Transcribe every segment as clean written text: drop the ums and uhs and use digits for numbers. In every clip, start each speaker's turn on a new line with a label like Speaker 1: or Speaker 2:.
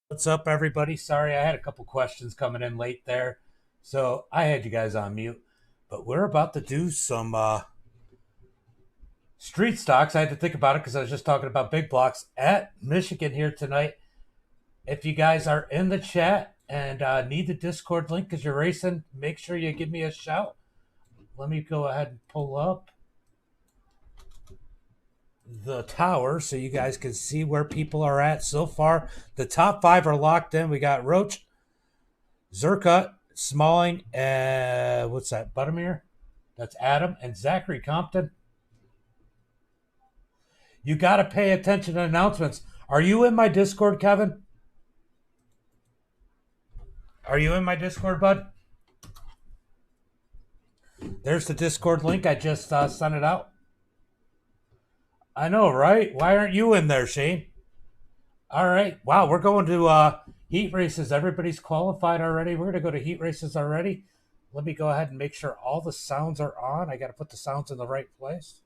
Speaker 1: What's up, everybody? Sorry, I had a couple questions coming in late there, so I had you guys on mute. But we're about to do some street stocks. I had to think about it because I was just talking about big blocks at Michigan here tonight. If you guys are in the chat and need the Discord link because you're racing, make sure you give me a shout. Let me go ahead and pull up the tower so you guys can see where people are at so far. The top five are locked in. We got Roach, Zerkut, Smalling, what's that? Buttermere? That's Adam and Zachary Compton. You got to pay attention to announcements. Are you in my Discord, Kevin? Are you in my Discord, bud? There's the Discord link. I just sent it out. I know, right? Why aren't you in there, Shane? All right. Wow, we're going to heat races. Everybody's qualified already. We're going to go to heat races already. Let me go ahead and make sure all the sounds are on. I got to put the sounds in the right place.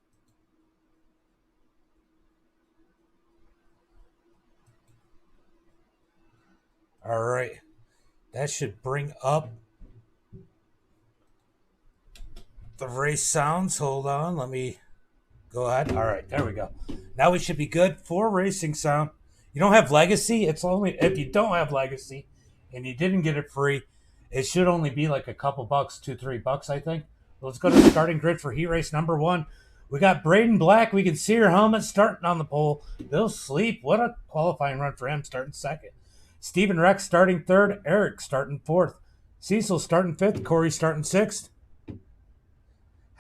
Speaker 1: All right. That should bring up the race sounds. Hold on. Let me go ahead. All right. There we go. Now we should be good for racing sound. You don't have legacy? It's only if you don't have legacy and you didn't get it free, it should only be like a couple bucks, $2-3, I think. Let's go to the starting grid for heat race number 1. We got Braden Black. We can see her helmet starting on the pole. Bill Sleep. What a qualifying run for him, starting second. Stephen Rex starting third. Eric starting fourth. Cecil starting fifth. Corey starting sixth.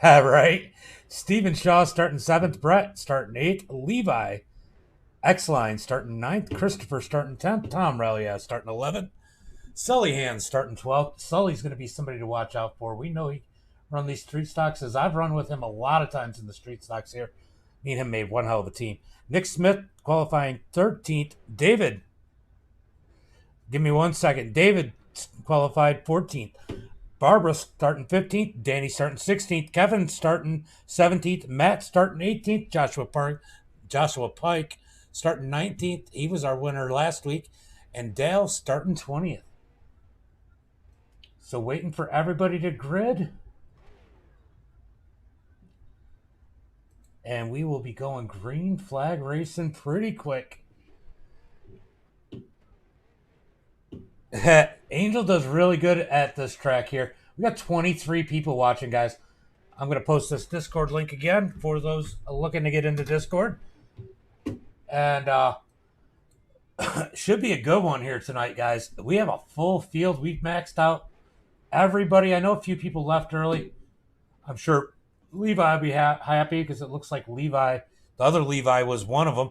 Speaker 1: All right. Stephen Shaw starting seventh. Brett starting eighth. Levi X-Line starting ninth. Christopher starting 10th. Tom Relia starting 11th. Sully Hands starting 12th. Sully's going to be somebody to watch out for. We know he run these street stocks as I've run with him a lot of times in the street stocks here. Me and him made one hell of a team. Nick Smith qualifying 13th. David, give me 1 second. David qualified 14th. Barbara starting 15th. Danny starting 16th. Kevin starting 17th. Matt starting 18th. Joshua Pike starting 19th. He was our winner last week. And Dale starting 20th. So waiting for everybody to grid. And we will be going green flag racing pretty quick. Angel does really good at this track here. We got 23 people watching, guys. I'm going to post this Discord link again for those looking to get into Discord. And should be a good one here tonight, guys. We have a full field. We've maxed out everybody. I know a few people left early. I'm sure Levi will be happy because it looks like the other Levi was one of them.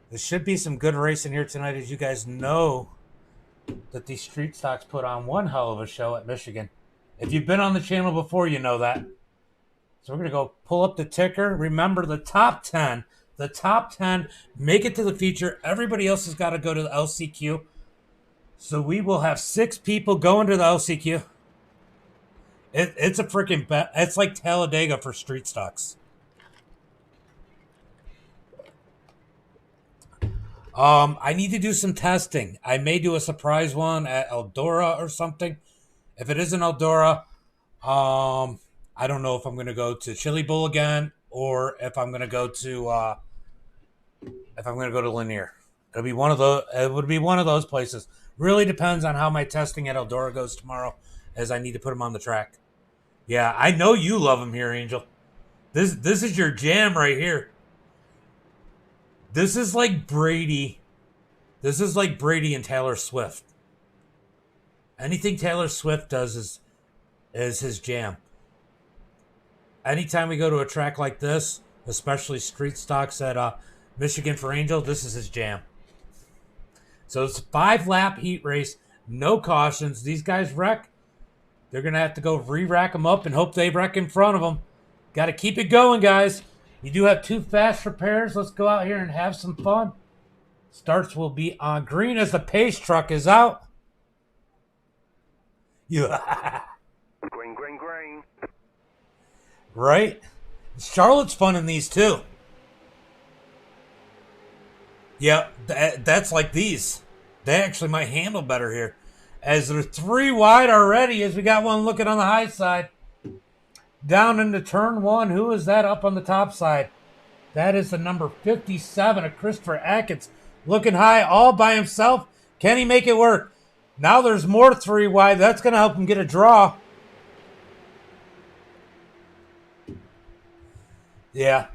Speaker 1: There should be some good racing here tonight, as you guys know that these street stocks put on one hell of a show at Michigan. If you've been on the channel before, you know that. So we're going to go pull up the ticker. Remember, the top 10 make it to the feature. Everybody else has got to go to the LCQ. So we will have 6 people going to the LCQ. It's a freaking bet. It's like Talladega for street stocks. I need to do some testing. I may do a surprise one at Eldora or something. If it isn't Eldora, I don't know if I'm going to go to Chili Bowl again or if I'm going to go to Lanier. It'll be one of those. It would be one of those places. Really depends on how my testing at Eldora goes tomorrow, as I need to put them on the track. Yeah, I know you love them here, Angel. This is your jam right here. This is like Brady. This is like Brady and Taylor Swift. Anything Taylor Swift does is his jam. Anytime we go to a track like this, especially street stocks at Michigan for Angel, this is his jam. So it's a 5-lap heat race, no cautions. These guys wreck. They're going to have to go re-rack them up and hope they wreck in front of them. Got to keep it going, guys. You do have 2 fast repairs. Let's go out here and have some fun. Starts will be on green as the pace truck is out. Yeah.
Speaker 2: Green.
Speaker 1: Right? Charlotte's fun in these too. Yeah, that's like these. They actually might handle better here. As they're 3 wide already, as we got one looking on the high side. Down into turn 1. Who is that up on the top side? That is the number 57 of Christopher Atkins. Looking high all by himself. Can he make it work? Now there's more 3 wide. That's going to help him get a draw. Yeah.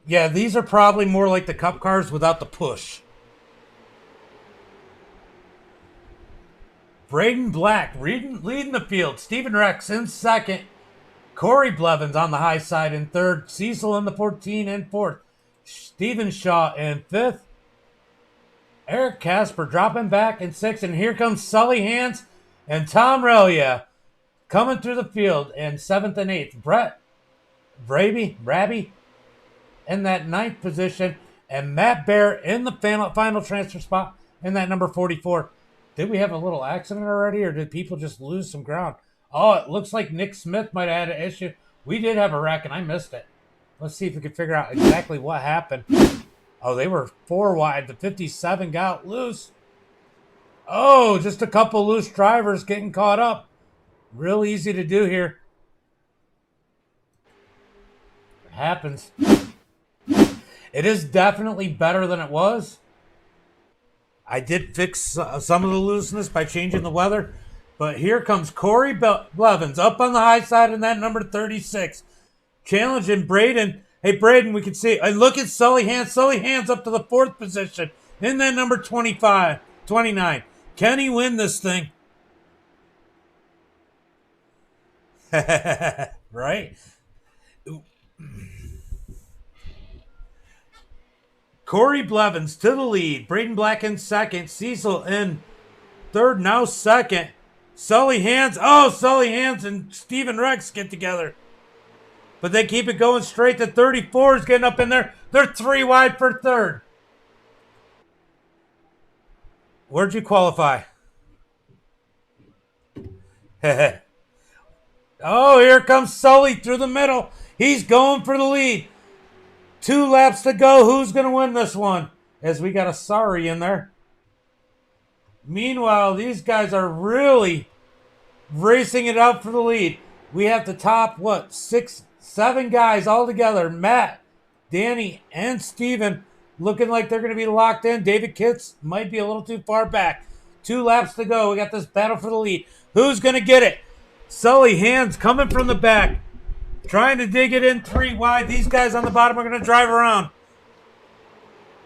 Speaker 1: Yeah, these are probably more like the cup cars without the push. Braden Black leading the field. Stephen Rex in second. Corey Blevins on the high side in third. Cecil in the 14 in fourth. Stephen Shaw in fifth. Eric Casper dropping back in sixth. And here comes Sully Hands and Tom Relia coming through the field in seventh and eighth. Brett Brabby in that ninth position. And Matt Bear in the final transfer spot in that number 44. Did we have a little accident already, or did people just lose some ground? Oh, it looks like Nick Smith might have had an issue. We did have a wreck, and I missed it. Let's see if we can figure out exactly what happened. Oh, they were 4 wide. The 57 got loose. Oh, just a couple loose drivers getting caught up. Real easy to do here. It happens. It is definitely better than it was. I did fix some of the looseness by changing the weather. But here comes Corey Blevins up on the high side in that number 36. Challenging Braden. Hey, Braden, we can see. And look at Sully Hands. Sully Hands up to the 4th position in that number 29. Can he win this thing? Right? Corey Blevins to the lead. Braden Black in second. Cecil in third, now second. Sully Hands. Oh, Sully Hands and Stephen Rex get together. But they keep it going straight. The 34 is getting up in there. They're 3 wide for third. Where'd you qualify? Oh, here comes Sully through the middle. He's going for the lead. 2 laps to go. Who's going to win this one? As we got a sorry in there. Meanwhile, these guys are really racing it out for the lead. We have the top, 7 guys all together. Matt, Danny, and Steven looking like they're going to be locked in. David Kitts might be a little too far back. 2 laps to go. We got this battle for the lead. Who's going to get it? Sully Hands coming from the back. Trying to dig it in 3 wide. These guys on the bottom are going to drive around.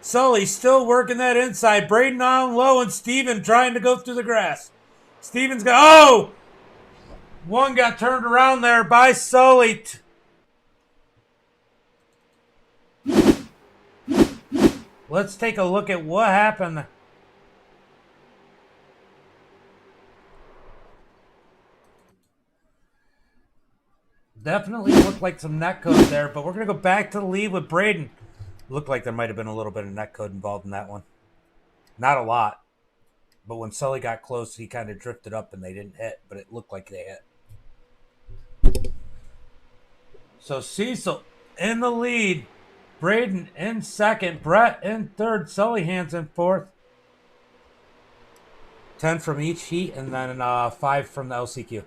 Speaker 1: Sully still working that inside. Braden on low and Steven trying to go through the grass. Steven's got... Oh! One got turned around there by Sully. Let's take a look at what happened. Definitely looked like some netcode there, but we're going to go back to the lead with Braden. Looked like there might have been a little bit of netcode involved in that one. Not a lot. But when Sully got close, he kind of drifted up and they didn't hit, but it looked like they hit. So Cecil in the lead. Braden in second. Brett in third. Sully Hands in fourth. 10 from each heat and then 5 from the LCQ.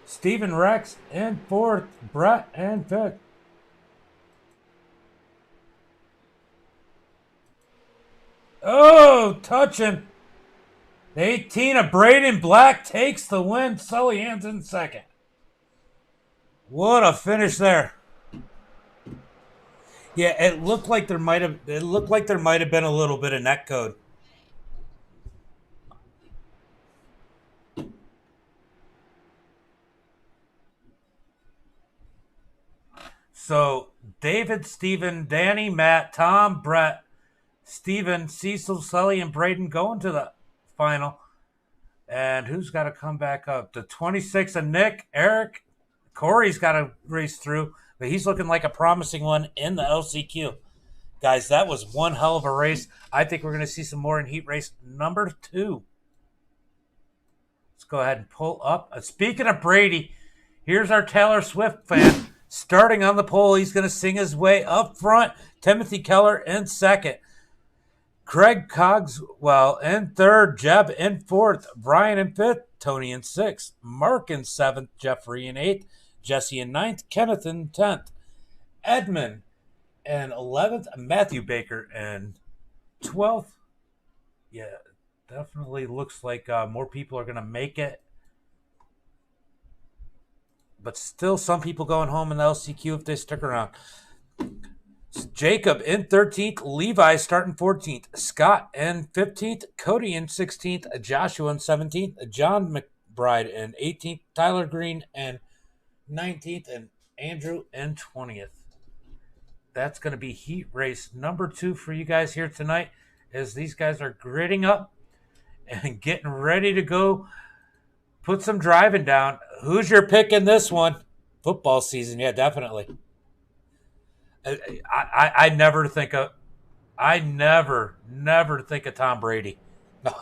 Speaker 1: Stephen Rex in fourth. Brett in fifth. Oh, touching. The 18 of Braden Black takes the win. Sully Hands in second. What a finish there. Yeah, it looked like there might have been a little bit of netcode. So David, Steven, Danny, Matt, Tom, Brett, Steven, Cecil, Sully, and Braden going to the final. And who's got to come back up? The 26 of Nick, Eric, Corey's got to race through, but he's looking like a promising one in the LCQ. Guys, that was one hell of a race. I think we're going to see some more in heat race number 2. Let's go ahead and pull up. Speaking of Brady, here's our Taylor Swift fan. Starting on the pole, he's going to sing his way up front. Timothy Keller in second. Craig Cogswell in third. Jeb in fourth. Brian in fifth. Tony in sixth. Mark in seventh. Jeffrey in eighth. Jesse in ninth. Kenneth in 10th. Edmund in 11th. Matthew Baker in 12th. Yeah, definitely looks like more people are going to make it. But still some people going home in the LCQ if they stick around. Jacob in 13th. Levi starting 14th. Scott in 15th. Cody in 16th. Joshua in 17th. John McBride in 18th. Tyler Green in 19th. And Andrew in 20th. That's going to be heat race number 2 for you guys here tonight, as these guys are gritting up and getting ready to go put some driving down. Who's your pick in this one? Football season, yeah, definitely. I never think of Tom Brady. All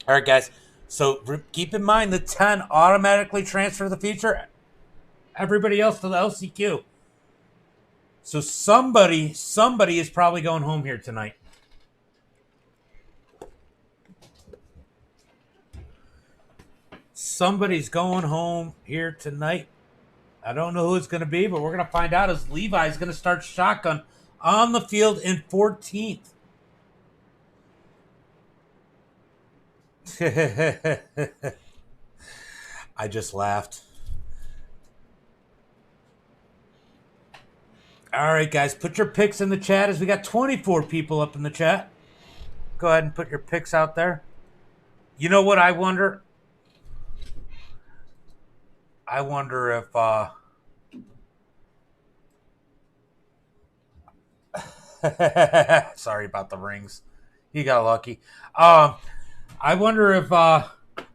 Speaker 1: right, guys. So keep in mind the 10 automatically transfer to the future. Everybody else to the LCQ. So somebody is probably going home here tonight. Somebody's going home here tonight. I don't know who it's going to be, but we're going to find out as Levi's going to start shotgun on the field in 14th. I just laughed. All right, guys, put your picks in the chat as we got 24 people up in the chat. Go ahead and put your picks out there. You know what I wonder? I wonder if sorry about the rings. He got lucky. I wonder if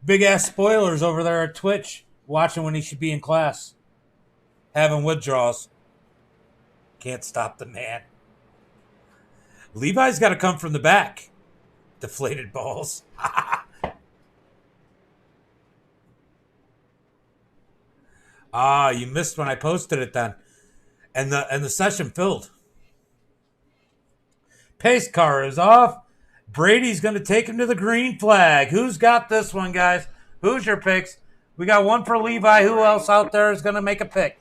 Speaker 1: big ass spoilers over there at Twitch watching when he should be in class, having withdrawals. Can't stop the man. Levi's got to come from the back. Deflated balls. You missed when I posted it then. And the session filled. Pace car is off. Brady's going to take him to the green flag. Who's got this one, guys? Who's your picks? We got one for Levi. Who else out there is going to make a pick?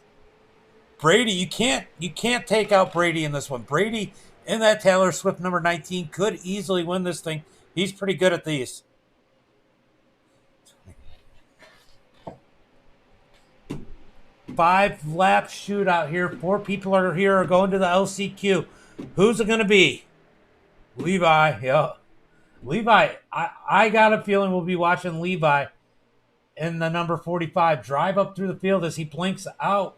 Speaker 1: Brady, you can't take out Brady in this one. Brady in that Taylor Swift number 19 could easily win this thing. He's pretty good at these. Five-lap shootout here. 4 people are here are going to the LCQ. Who's it going to be? Levi. Yeah. Levi, I got a feeling we'll be watching Levi in the number 45 drive up through the field as he blinks out.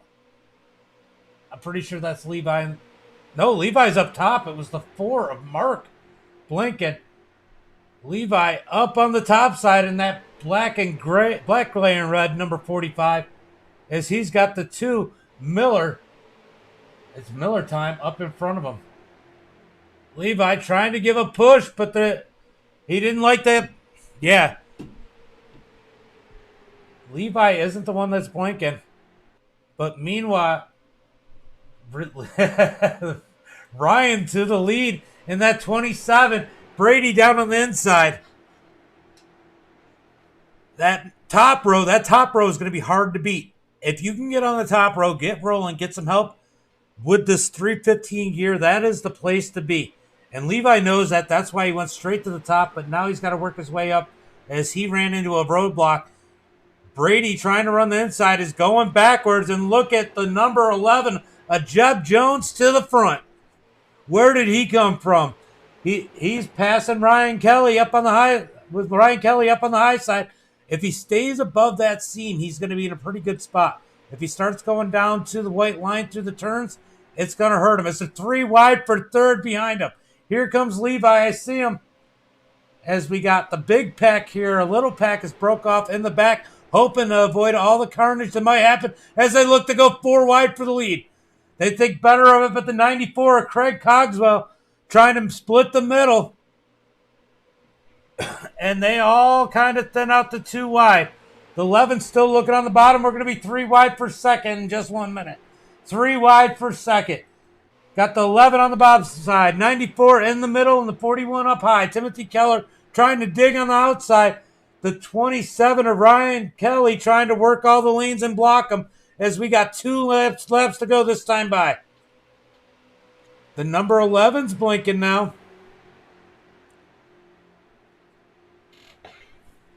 Speaker 1: I'm pretty sure that's Levi. No, Levi's up top. It was the 4 of Mark blinking. Levi up on the top side in that black and gray and red number 45 as he's got the 2 Miller. It's Miller time up in front of him. Levi trying to give a push, but he didn't like that. Yeah. Levi isn't the one that's blinking. But meanwhile, Ryan to the lead in that 27. Brady down on the inside. That top row is going to be hard to beat. If you can get on the top row, get rolling, get some help with this 315 gear, that is the place to be. And Levi knows that. That's why he went straight to the top, but now he's got to work his way up as he ran into a roadblock. Brady trying to run the inside is going backwards, and look at the number 11, Jeb Jones to the front. Where did he come from? He's passing Ryan Kelly up on the high side. If he stays above that seam, he's going to be in a pretty good spot. If he starts going down to the white line through the turns, it's going to hurt him. It's a 3 wide for third behind him. Here comes Levi. I see him as we got the big pack here. A little pack is broke off in the back, hoping to avoid all the carnage that might happen as they look to go 4 wide for the lead. They think better of it, but the 94 of Craig Cogswell trying to split the middle. And they all kind of thin out the 2 wide. The 11's still looking on the bottom. We're going to be 3 wide for second in just 1 minute. 3 wide for second. Got the 11 on the bottom side. 94 in the middle and the 41 up high. Timothy Keller trying to dig on the outside. The 27 of Ryan Kelly trying to work all the lanes and block them as we got 2 laps to go this time by. The number 11's blinking now.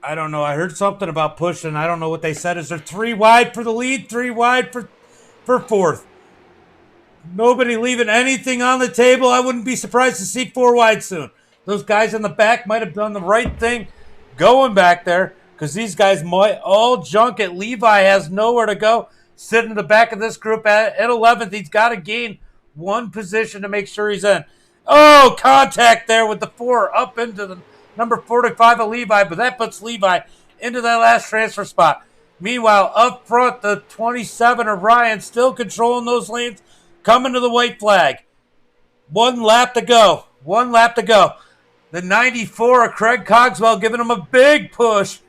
Speaker 1: I don't know. I heard something about pushing. I don't know what they said. Is there 3 wide for the lead? 3 wide for fourth. Nobody leaving anything on the table. I wouldn't be surprised to see 4 wide soon. Those guys in the back might have done the right thing going back there because these guys might all junk it. Levi has nowhere to go. Sitting in the back of this group at 11th. He's got to gain 1 position to make sure he's in. Oh, contact there with the 4 up into the number 45 of Levi, but that puts Levi into that last transfer spot. Meanwhile, up front, the 27 of Ryan still controlling those lanes, coming to the white flag. 1 lap to go. 1 lap to go. The 94 of Craig Cogswell giving him a big push.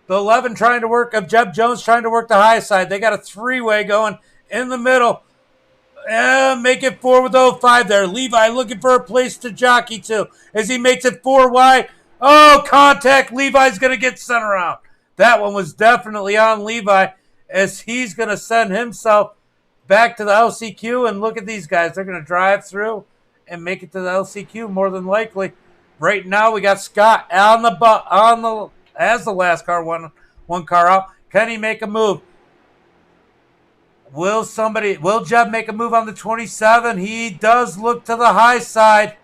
Speaker 1: The 11 trying to work, of Jeb Jones trying to work the high side. They got a 3-way going in the middle. Make it 4 with 05 there. Levi looking for a place to jockey to as he makes it 4 wide. Oh, contact. Levi's going to get sent around. That one was definitely on Levi as he's going to send himself back to the LCQ. And look at these guys. They're going to drive through and make it to the LCQ more than likely. Right now we got Scott as the last car, one car out. Can he make a move? Will Jeb make a move on the 27? He does look to the high side.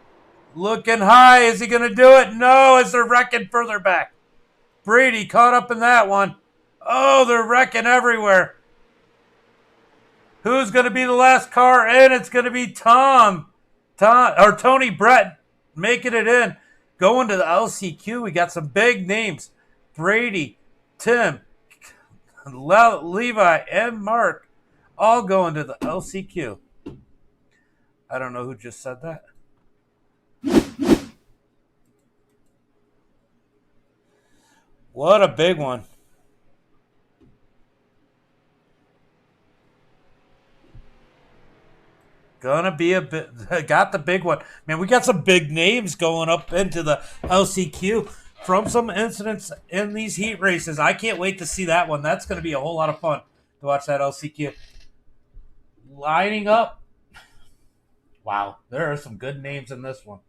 Speaker 1: Looking high. Is he going to do it? No, as they're wrecking further back. Brady caught up in that one. Oh, they're wrecking everywhere. Who's going to be the last car in? It's going to be Tony Brett making it in. Going to the LCQ. We got some big names. Brady, Tim, Levi, and Mark all going to the LCQ. I don't know who just said that. What a big one. Gonna be a bit. Got the big one. Man, we got some big names going up into the LCQ from some incidents in these heat races. I can't wait to see that one. That's going to be a whole lot of fun to watch that LCQ. Lining up. Wow, there are some good names in this one.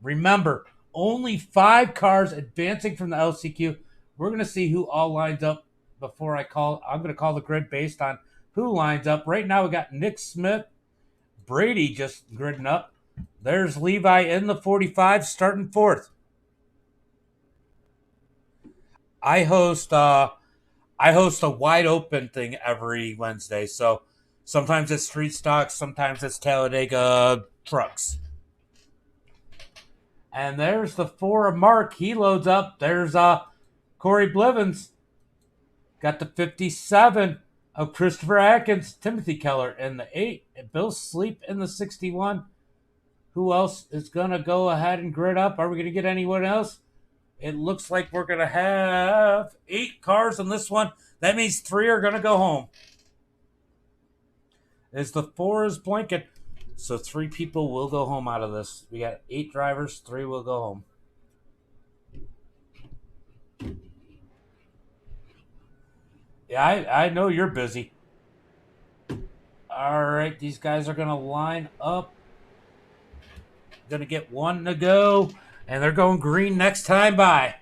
Speaker 1: Remember, only 5 cars advancing from the LCQ. We're going to see who all lines up before I'm going to call the grid based on who lines up. Right now we got Nick Smith, Brady just gridding up. There's Levi in the 45 starting 4th. I host a wide open thing every Wednesday. So sometimes it's street stocks, sometimes it's Talladega trucks. And there's the 4 of Mark. He loads up. There's Corey Blivens. Got the 57 of Christopher Atkins. Timothy Keller in the 8. And Bill Sleep in the 61. Who else is going to go ahead and grid up? Are we going to get anyone else? It looks like we're going to have 8 cars on this one. That means 3 are going to go home. As the 4 is blinking. So 3 people will go home out of this. We got 8 drivers. 3 will go home. Yeah, I know you're busy. All right, these guys are going to line up. Going to get 1 to go. And they're going green next time by.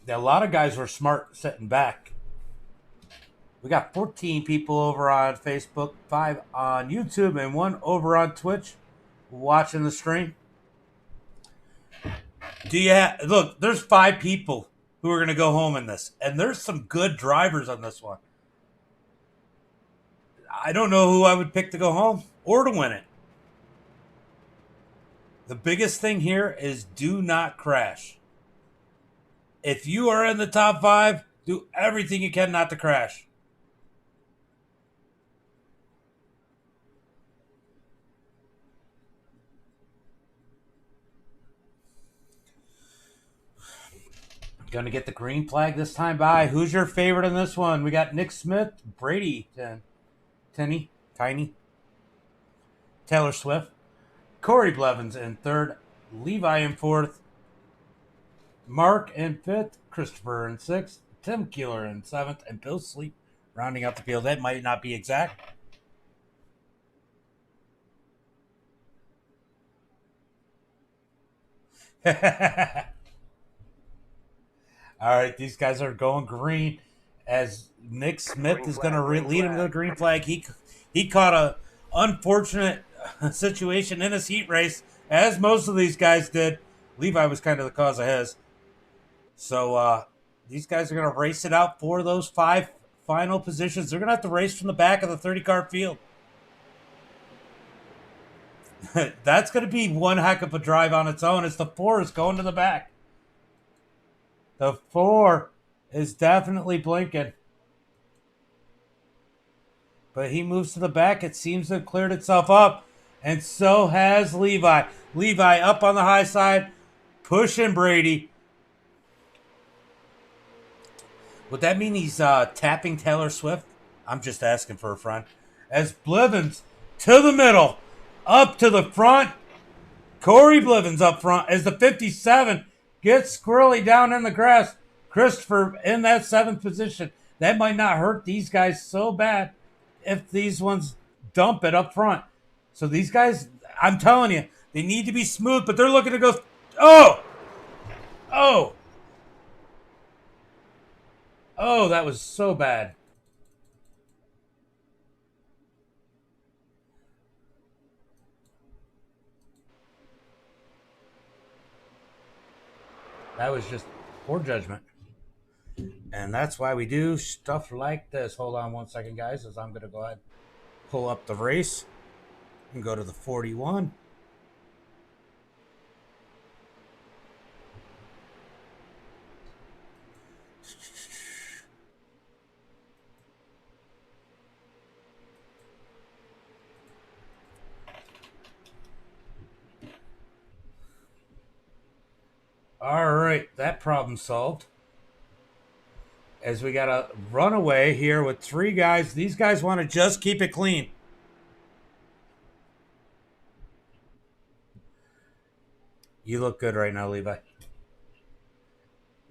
Speaker 1: A lot of guys were smart sitting back. We got 14 people over on Facebook, 5 on YouTube, and 1 over on Twitch watching the stream. Look, there's 5 people who are going to go home in this. And there's some good drivers on this one. I don't know who I would pick to go home or to win it. The biggest thing here is do not crash. If you are in the top 5, do everything you can not to crash. Gonna get the green flag this time by. Who's your favorite in this one? We got Nick Smith, Brady, Tiny, Taylor Swift, Corey Blevins in third, Levi in fourth, Mark in fifth, Christopher in sixth, Tim Keeler in seventh, and Bill Sleep rounding out the field. That might not be exact. All right, these guys are going green as Nick Smith is going to lead him to the green flag. He caught a unfortunate situation in his heat race, as most of these guys did. Levi was kind of the cause of his. So these guys are going to race it out for those 5 final positions. They're going to have to race from the back of the 30-car field. That's going to be one heck of a drive on its own as the 4 is going to the back. The 4 is definitely blinking. But he moves to the back. It seems to have cleared itself up. And so has Levi. Levi up on the high side, pushing Brady. Would that mean he's tapping Taylor Swift? I'm just asking for a friend. As Blevins to the middle, up to the front. Corey Blevins up front as the 57 gets squirrely down in the grass. Christopher in that 7th position. That might not hurt these guys so bad if these ones dump it up front. So these guys, I'm telling you, they need to be smooth, but they're looking to go. Oh, that was so bad. That was just poor judgment. And that's why we do stuff like this. Hold on one second, guys, as I'm going to go ahead and pull up the race and go to the 41. All right, that problem solved. As we got a runaway here with 3 guys. These guys want to just keep it clean. You look good right now, Levi.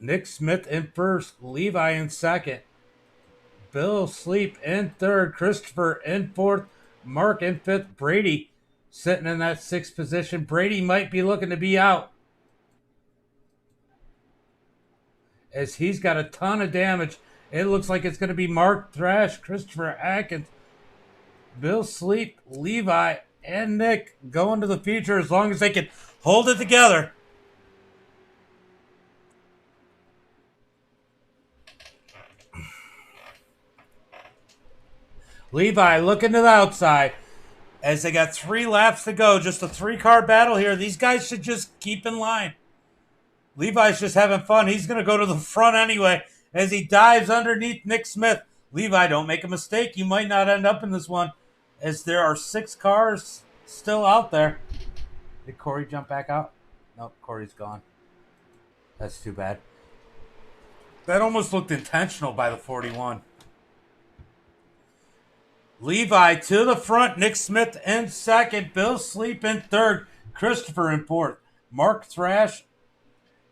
Speaker 1: Nick Smith in first, Levi in second, Bill Sleep in third, Christopher in fourth, Mark in fifth, Brady sitting in that 6th position. Brady might be looking to be out, as he's got a ton of damage. It looks like it's going to be Mark Thrash, Christopher Atkins, Bill Sleep, Levi, and Nick going to the future as long as they can hold it together. Levi looking to the outside as they got 3 laps to go. Just a 3-car battle here. These guys should just keep in line. Levi's just having fun. He's going to go to the front anyway as he dives underneath Nick Smith. Levi, don't make a mistake. You might not end up in this one, as there are 6 cars still out there. Did Corey jump back out? Nope, Corey's gone. That's too bad. That almost looked intentional by the 41. Levi to the front. Nick Smith in second. Bill Sleep in third. Christopher in fourth. Mark Thrash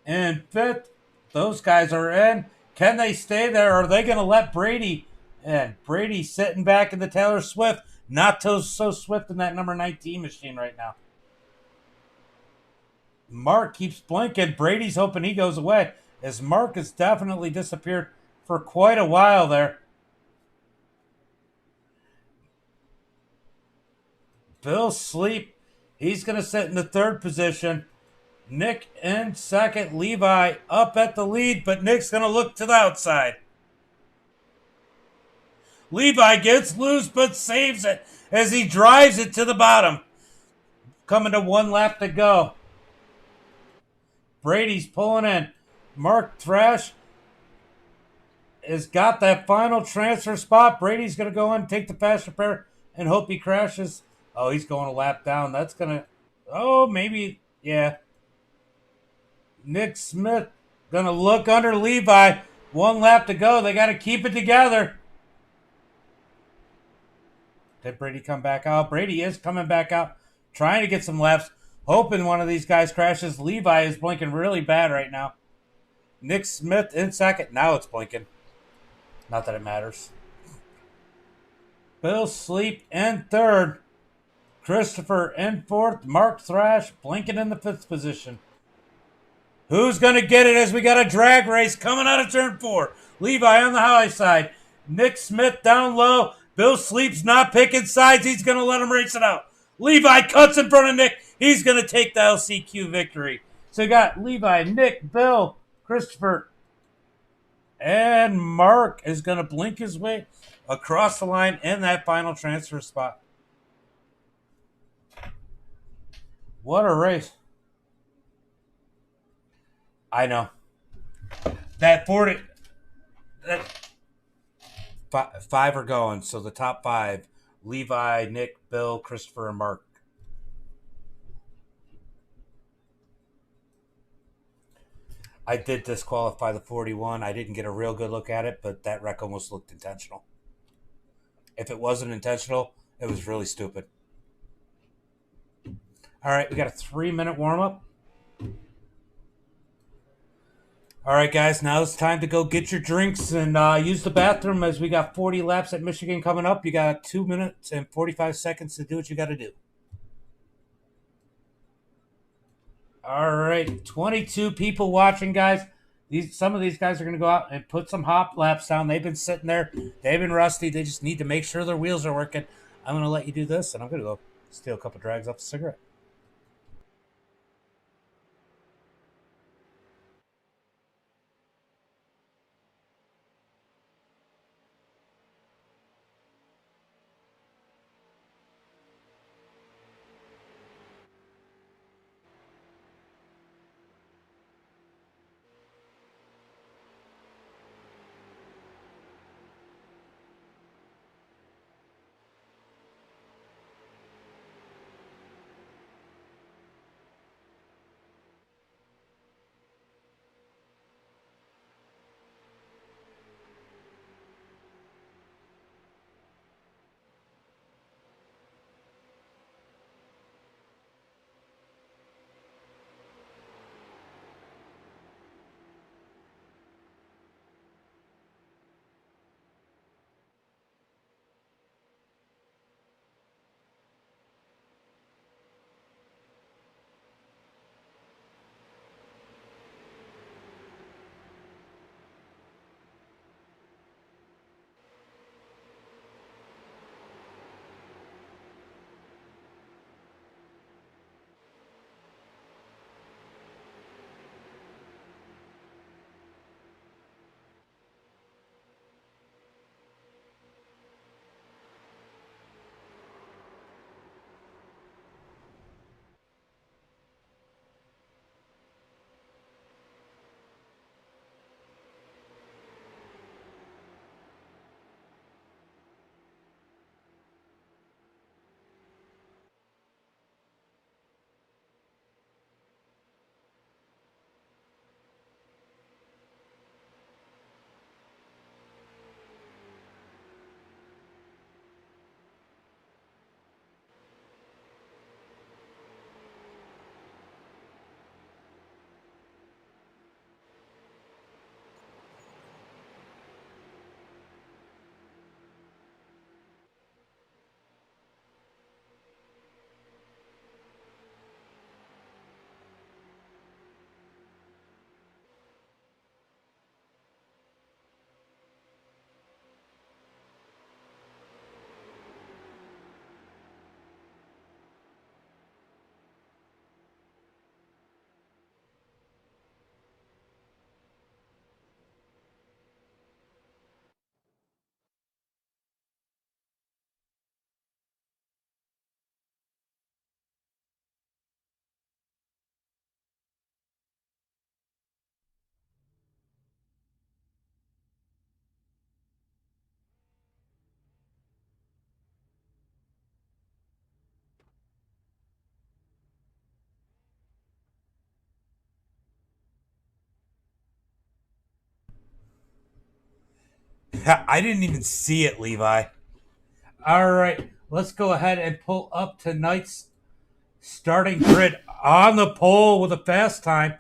Speaker 1: in fifth. Those guys are in. Can they stay there? Or are they going to let Brady in? Brady sitting back in the Taylor Swift. Not so swift in that number 19 machine right now. Mark keeps blinking. Brady's hoping he goes away, as Mark has definitely disappeared for quite a while there. Bill Sleep, he's going to sit in the 3rd position. Nick in second. Levi up at the lead, but Nick's going to look to the outside. Levi gets loose but saves it as he drives it to the bottom. Coming to 1 lap to go. Brady's pulling in. Mark Thrash has got that final transfer spot. Brady's going to go in, take the fast repair, and hope he crashes. Oh, he's going a lap down. That's going to... Oh, maybe... Yeah. Nick Smith Gonna look under Levi. 1 lap to go. They got to keep it together. Did Brady come back out? Brady is coming back out, trying to get some laps, hoping one of these guys crashes. Levi is blinking really bad right now. Nick Smith in second. Now it's blinking. Not that it matters. Bill Sleep in third. Christopher in fourth. Mark Thrash blinking in the 5th position. Who's going to get it as we got a drag race coming out of turn 4? Levi on the high side. Nick Smith down low. Bill Sleep's not picking sides. He's going to let him race it out. Levi cuts in front of Nick. He's going to take the LCQ victory. So you got Levi, Nick, Bill, Christopher, and Mark is going to blink his way across the line in that final transfer spot. What a race. I know. That 40... Five are going, so the top 5: Levi, Nick, Bill, Christopher, and Mark. I did disqualify the 41. I didn't get a real good look at it, but that wreck almost looked intentional. If it wasn't intentional, it was really stupid. All right, we got a 3-minute warm-up. All right, guys, now it's time to go get your drinks and use the bathroom as we got 40 laps at Michigan coming up. You got 2 minutes and 45 seconds to do what you got to do. All right, 22 people watching, guys. Some of these guys are going to go out and put some hop laps down. They've been sitting there. They've been rusty. They just need to make sure their wheels are working. I'm going to let you do this, and I'm going to go steal a couple drags off the cigarette. I didn't even see it, Levi. All right, let's go ahead and pull up tonight's starting grid on the pole with a fast time.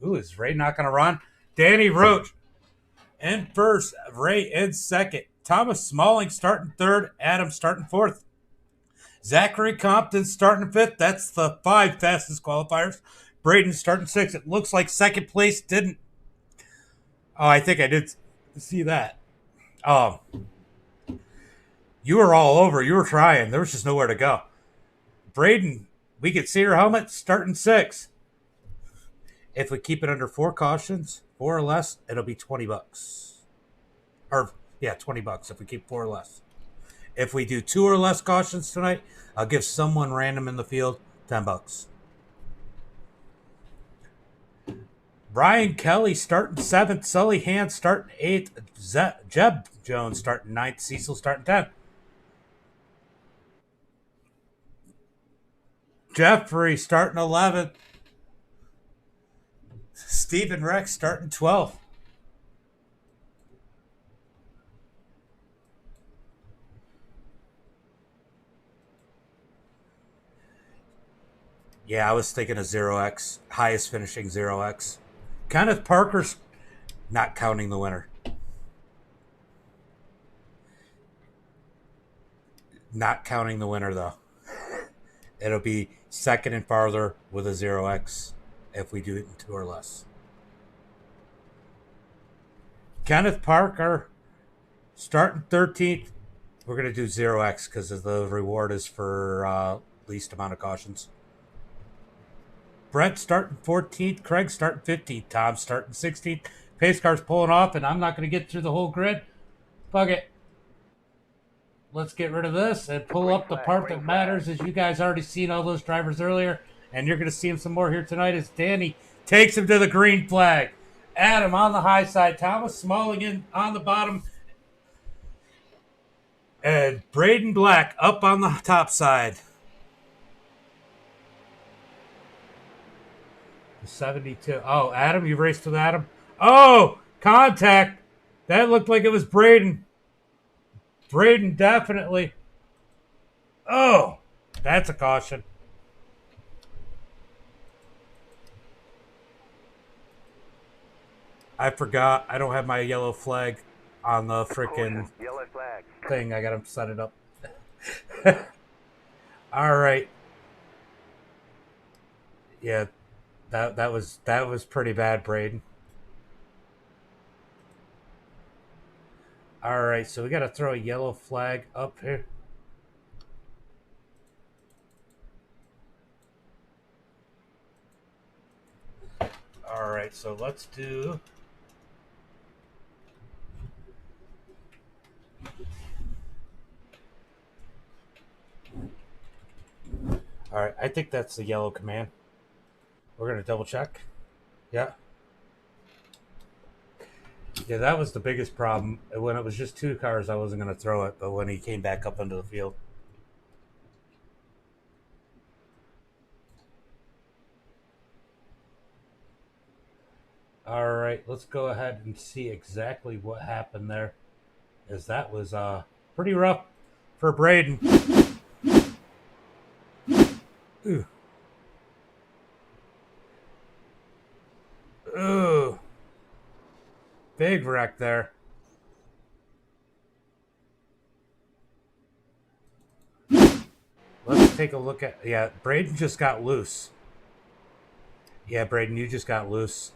Speaker 1: Ooh, is Ray not going to run? Danny Roach in first, Ray in second. Thomas Smalling starting third, Adam starting fourth. Zachary Compton starting fifth. That's the 5 fastest qualifiers. Braden starting sixth. It looks like second place didn't. Oh, I think I did see that. You were all over. You were trying. There was just nowhere to go. Braden, we could see her helmet starting sixth. If we keep it under 4 cautions, 4 or less, it'll be $20. Or yeah, $20 if we keep 4 or less. If we do 2 or less cautions tonight, I'll give someone random in the field $10. Brian Kelly starting 7th, Sully Hand starting 8th, Jeb Jones starting 9th, Cecil starting 10th. Jeffrey starting 11th. Stephen Rex starting 12th. Yeah, I was thinking of 0x. Highest finishing 0x. Kenneth Parker's not counting the winner. Not counting the winner, though. It'll be second and farther with a 0x if we do it in 2 or less. Kenneth Parker starting 13th. We're going to do 0x because the reward is for least amount of cautions. Brent starting 14th. Craig starting 15th. Tom starting 16th. Pace car's pulling off, and I'm not going to get through the whole grid. Fuck it. Let's get rid of this and pull up the part that matters, as you guys already seen all those drivers earlier, and you're going to see them some more here tonight as Danny takes him to the green flag. Adam on the high side. Thomas Smalling in on the bottom. And Braden Black up on the top side. 72. Oh, Adam, you raced with Adam. Oh, contact. That looked like it was Braden. Braden definitely. Oh, that's a caution. I forgot. I don't have my yellow flag on the freaking thing. I got to set it up. All right. Yeah, that was pretty bad, Braden. All right, so we got to throw a yellow flag up here. All right, so let's do. All right, I think that's the yellow command. We're going to double check. Yeah. Yeah, that was the biggest problem. When it was just 2 cars, I wasn't going to throw it, but when he came back up into the field. All right, let's go ahead and see exactly what happened there, as that was pretty rough for Braden. Ooh. Ooh. Big wreck there. Let's take a look at... Yeah, Braden just got loose. Yeah, Braden, you just got loose.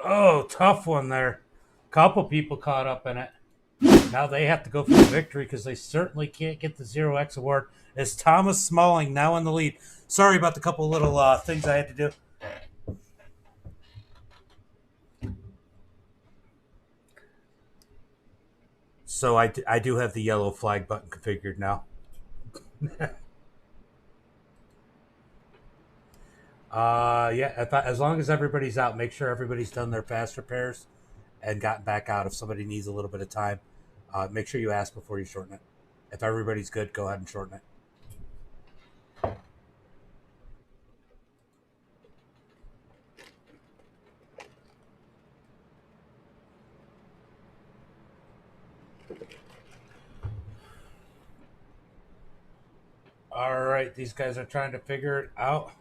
Speaker 1: Oh, tough one there. Couple people caught up in it. Now they have to go for the victory because they certainly can't get the 0x award. As Thomas Smalling now in the lead. Sorry about the couple little things I had to do. So I do have the yellow flag button configured now. Yeah, as long as everybody's out, make sure everybody's done their fast repairs and gotten back out. If somebody needs a little bit of time, make sure you ask before you shorten it. If everybody's good, go ahead and shorten it. All right, these guys are trying to figure it out.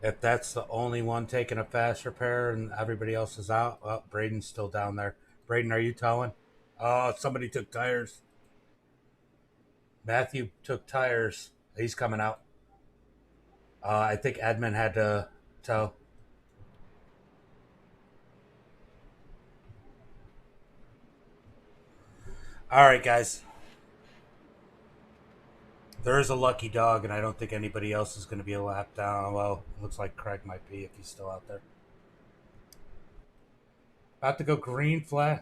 Speaker 1: If that's the only one taking a fast repair and everybody else is out, well, Braden's still down there. Braden, are you towing? Oh, somebody took tires. Matthew took tires. He's coming out. I think Edmund had to tow. All right, guys. There is a lucky dog, and I don't think anybody else is going to be a lap down. Well, it looks like Craig might be if he's still out there. About to go green flag.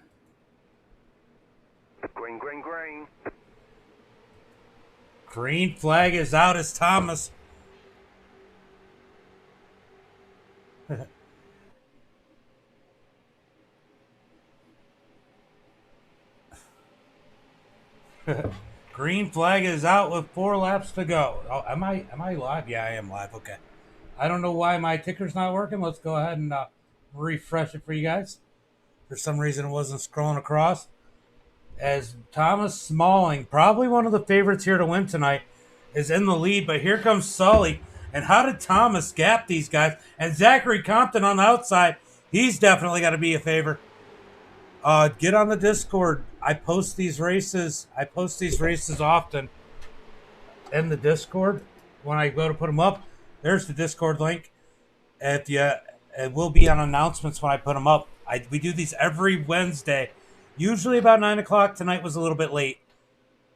Speaker 2: Green, green, green.
Speaker 1: Green flag is out as Thomas. Green flag is out with 4 laps to go. Oh, am I live? Yeah, I am live. Okay. I don't know why my ticker's not working. Let's go ahead and refresh it for you guys. For some reason, it wasn't scrolling across. As Thomas Smalling, probably one of the favorites here to win tonight, is in the lead. But here comes Sully. And how did Thomas gap these guys? And Zachary Compton on the outside. He's definitely got to be a favor. Get on the Discord. I post these races often in the Discord. When I go to put them up, there's the Discord link. If you, it will be on announcements when I put them up. We do these every Wednesday, usually about 9 o'clock. Tonight was a little bit late,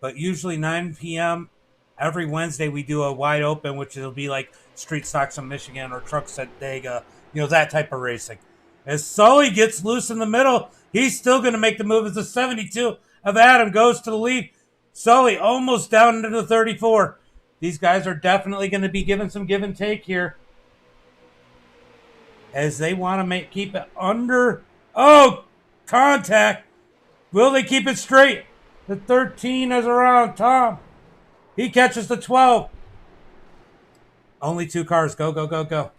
Speaker 1: but usually 9 p.m. every Wednesday we do a wide open, which will be like street stocks in Michigan or trucks at Dega, that type of racing. As Sully gets loose in the middle, he's still going to make the move as the 72 of Adam goes to the lead. Sully almost down into the 34. These guys are definitely going to be given some give and take here as they want to keep it under. Oh, contact. Will they keep it straight? The 13 is around Tom. He catches the 12. Only 2 cars. Go, go, go, go.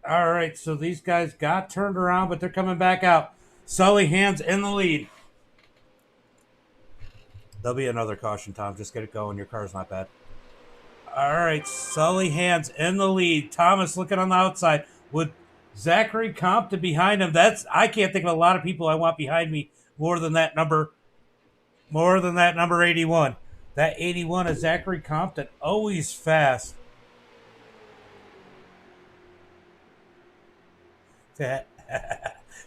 Speaker 1: All right, so these guys got turned around, but they're coming back out. Sully Hands in the lead. There'll be another caution, Tom. Just get it going. Your car's not bad. All right, Sully Hands in the lead. Thomas looking on the outside with Zachary Compton behind him. I can't think of a lot of people I want behind me more than that number 81. That 81 is Zachary Compton, always fast.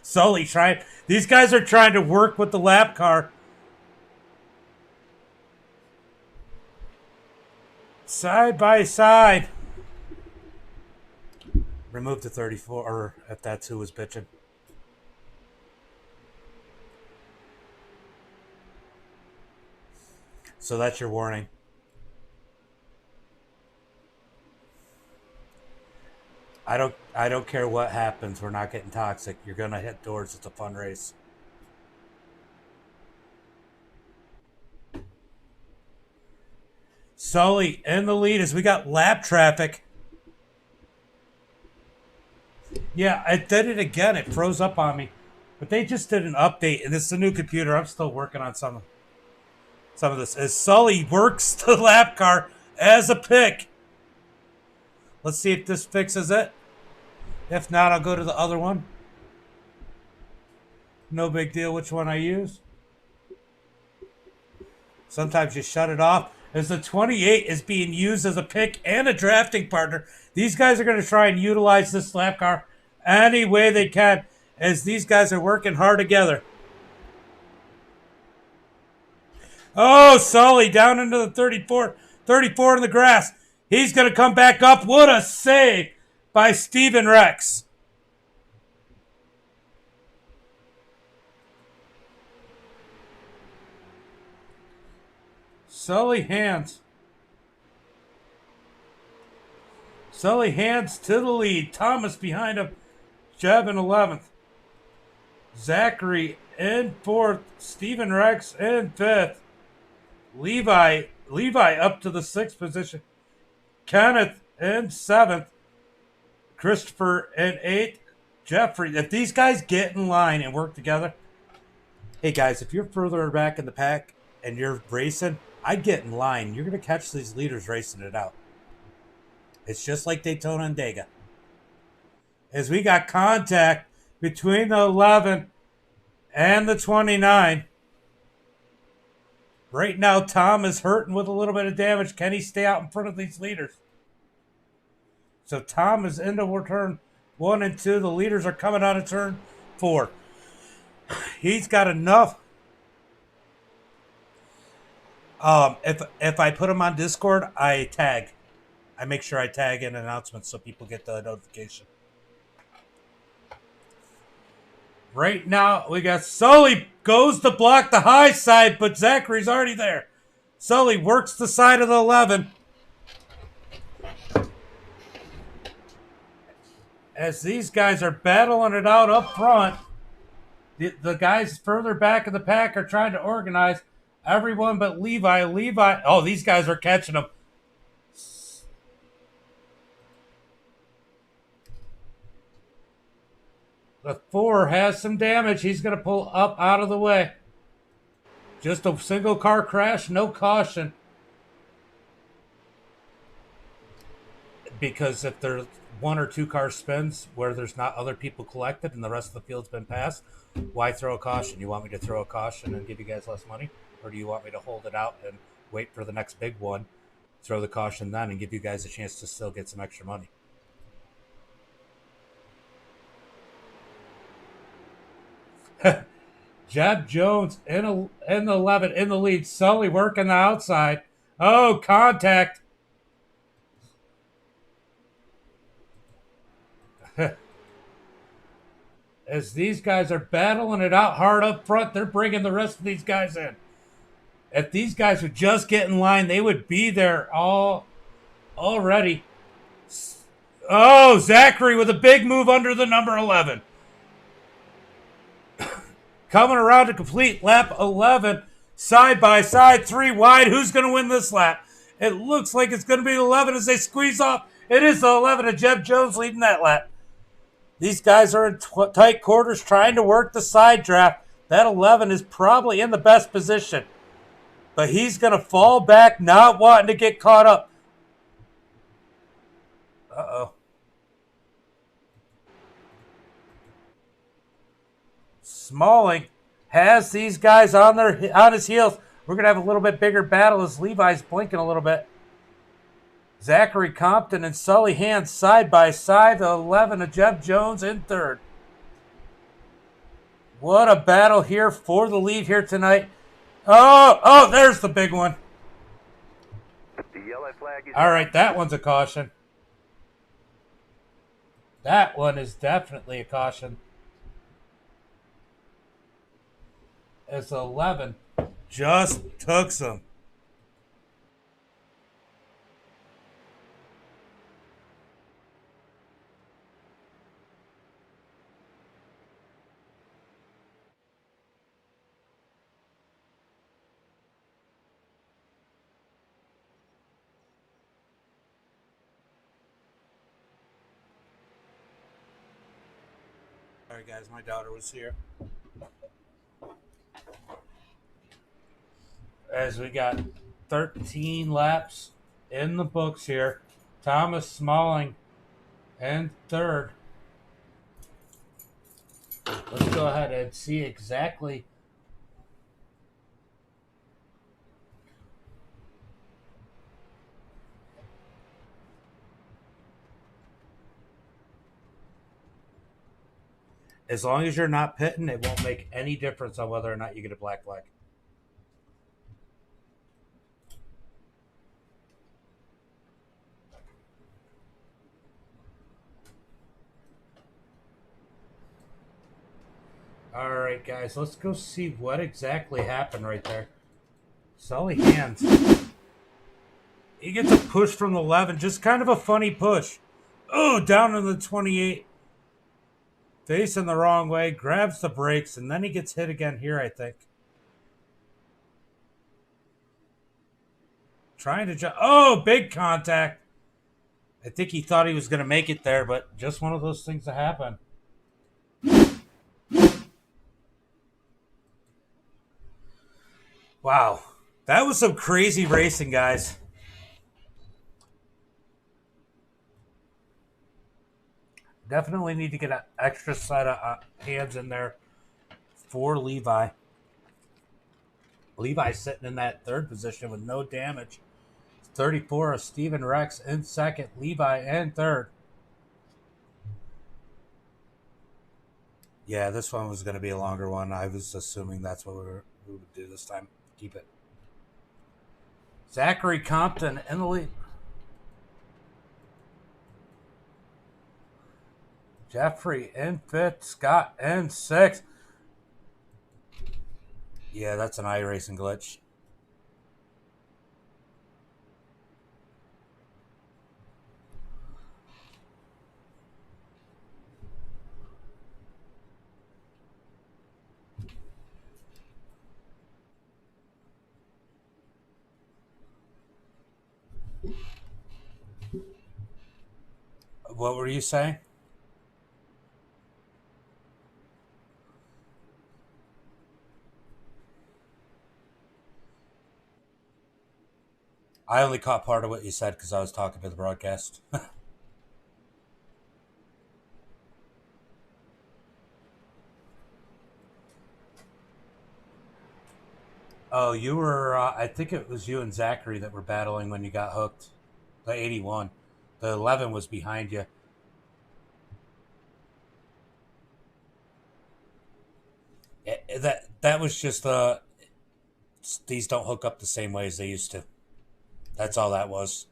Speaker 1: Sully trying. These guys are trying to work with the lap car. Side by side. Remove the 34, or if that's who was bitching. So that's your warning. I don't care what happens. We're not getting toxic. You're gonna hit doors. It's a fun race. Sully in the lead as we got lap traffic. Yeah, I did it again. It froze up on me. But they just did an update, and it's a new computer. I'm still working on some of this. As Sully works the lap car as a pick. Let's see if this fixes it. If not, I'll go to the other one. No big deal which one I use. Sometimes you shut it off. As the 28 is being used as a pick and a drafting partner. These guys are going to try and utilize this lap car any way they can, as these guys are working hard together. Oh, Sully down into the 34 in the grass. He's going to come back up. What a save by Steven Rex. Sully Hands. Sully Hands to the lead. Thomas behind him. Jeb in 11th. Zachary in 4th. Steven Rex in 5th. Levi up to the 6th position. Kenneth in 7th. Christopher in 8th. Jeffrey. If these guys get in line and work together, hey guys, if you're further back in the pack and you're racing, I'd get in line. You're going to catch these leaders racing it out. It's just like Daytona and Dega. As we got contact between the 11 and the 29. Right now, Tom is hurting with a little bit of damage. Can he stay out in front of these leaders? So Tom is into turn 1 and 2. The leaders are coming out of turn 4. He's got enough. If I put him on Discord, I tag. I make sure I tag in announcements so people get the notification. Right now, we got Sully goes to block the high side, but Zachary's already there. Sully works the side of the 11. As these guys are battling it out up front, the guys further back in the pack are trying to organize. Everyone but Levi. Oh, these guys are catching him. The 4 has some damage. He's going to pull up out of the way. Just a single car crash, no caution. Because if there's 1 or 2 car spins where there's not other people collected and the rest of the field's been passed, why throw a caution? You want me to throw a caution and give you guys less money? Or do you want me to hold it out and wait for the next big one, throw the caution then, and give you guys a chance to still get some extra money? Jeb Jones in the 11 in the lead. Sully working the outside. Oh, contact. As these guys are battling it out hard up front, they're bringing the rest of these guys in. If these guys would just get in line, they would be there already. Oh, Zachary with a big move under the number 11. Coming around to complete lap 11, side by side, 3 wide. Who's going to win this lap? It looks like it's going to be the 11 as they squeeze off. It is the 11 of Jeb Jones leading that lap. These guys are in tight quarters trying to work the side draft. That 11 is probably in the best position. But he's going to fall back, not wanting to get caught up. Uh-oh. Smalling has these guys on his heels. We're going to have a little bit bigger battle as Levi's blinking a little bit. Zachary Compton and Sully Hands side by side. The 11 of Jeb Jones in 3rd. What a battle here for the lead here tonight. Oh, there's the big one.
Speaker 2: The yellow flag is
Speaker 1: all right, that one's a caution. That one is definitely a caution. As 11 just took some. All right, guys, my daughter was here. As we got 13 laps in the books here. Thomas Smalling in 3rd. Let's go ahead and see exactly. As long as you're not pitting, it won't make any difference on whether or not you get a black flag. All right, guys, let's go see what exactly happened right there. Sully Hands. He gets a push from the 11, just kind of a funny push. Oh, down in the 28. Facing the wrong way, grabs the brakes, and then he gets hit again here, I think. Trying to jump. Oh, big contact. I think he thought he was going to make it there, but just one of those things that happen. Wow. That was some crazy racing, guys. Definitely need to get an extra set of hands in there for Levi. Levi's sitting in that third position with no damage. 34 of Steven Rex in second. Levi in third. Yeah, this one was going to be a longer one. I was assuming that's what we would do this time. Keep it. Zachary Compton in the lead. Jeffrey in fifth. Scott in sixth. Yeah, that's an iRacing glitch. What were you saying? I only caught part of what you said because I was talking to the broadcast. Oh, you were, I think it was you and Zachary that were battling when you got hooked. The 81. The 11 was behind you. That was just, these don't hook up the same way as they used to. That's all that was.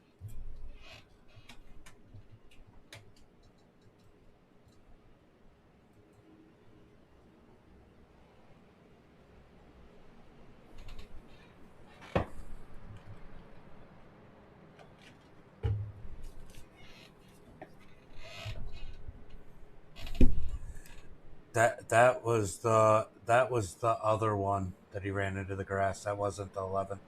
Speaker 1: That was the other one that he ran into the grass. That wasn't the 11.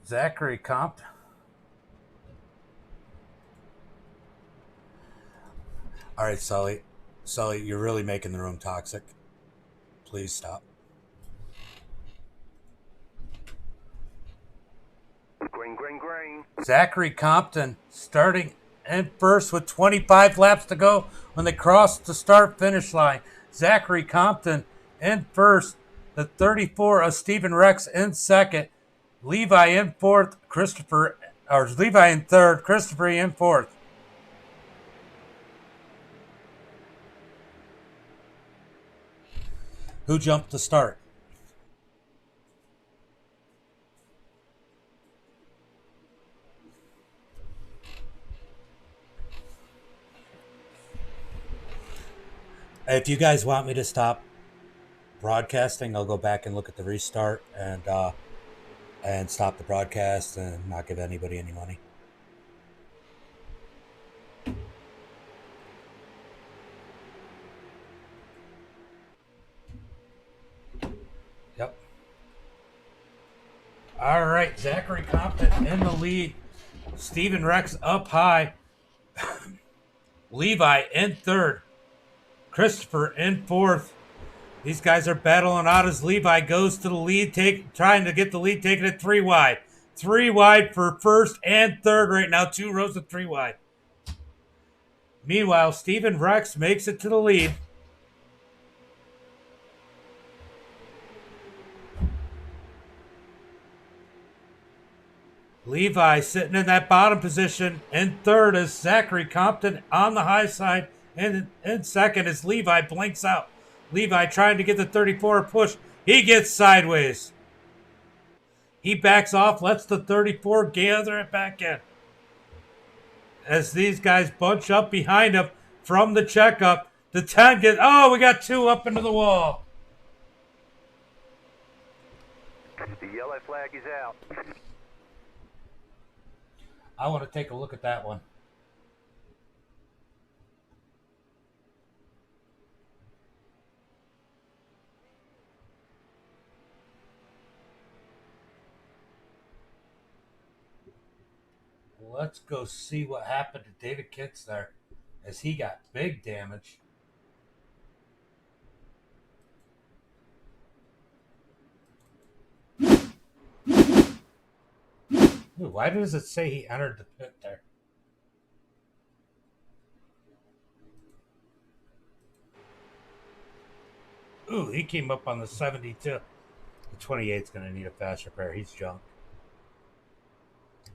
Speaker 1: Zachary Compt. All right, Sully. Sully, you're really making the room toxic. Please stop.
Speaker 2: Green.
Speaker 1: Zachary Compton starting in first with 25 laps to go when they cross the start-finish line. Zachary Compton in first. The 34 of Steven Rex in second. Levi in fourth. Levi in third. Christopher in fourth. Who jumped the start? If you guys want me to stop broadcasting, I'll go back and look at the restart and stop the broadcast and not give anybody any money. Yep. All right, Zachary Compton in the lead. Steven Rex up high. Levi in third. Christopher in fourth. These guys are battling out as Levi goes to the lead, trying to get the lead, taking it 3 wide. 3 wide for first and third right now. 2 rows of 3 wide. Meanwhile, Steven Rex makes it to the lead. Levi sitting in that bottom position. In third is Zachary Compton on the high side. And in second as Levi blinks out. Levi trying to get the 34 push. He gets sideways. He backs off, lets the 34 gather it back in. As these guys bunch up behind him from the checkup. The 10 gets, oh, we got 2 up into the wall.
Speaker 2: The yellow flag is out.
Speaker 1: I want to take a look at that one. let's go see what happened to David Kitts there, as he got big damage. Ooh, why does it say he entered the pit there? Ooh, he came up on the 72. The 28's going to need a fast repair. He's junk.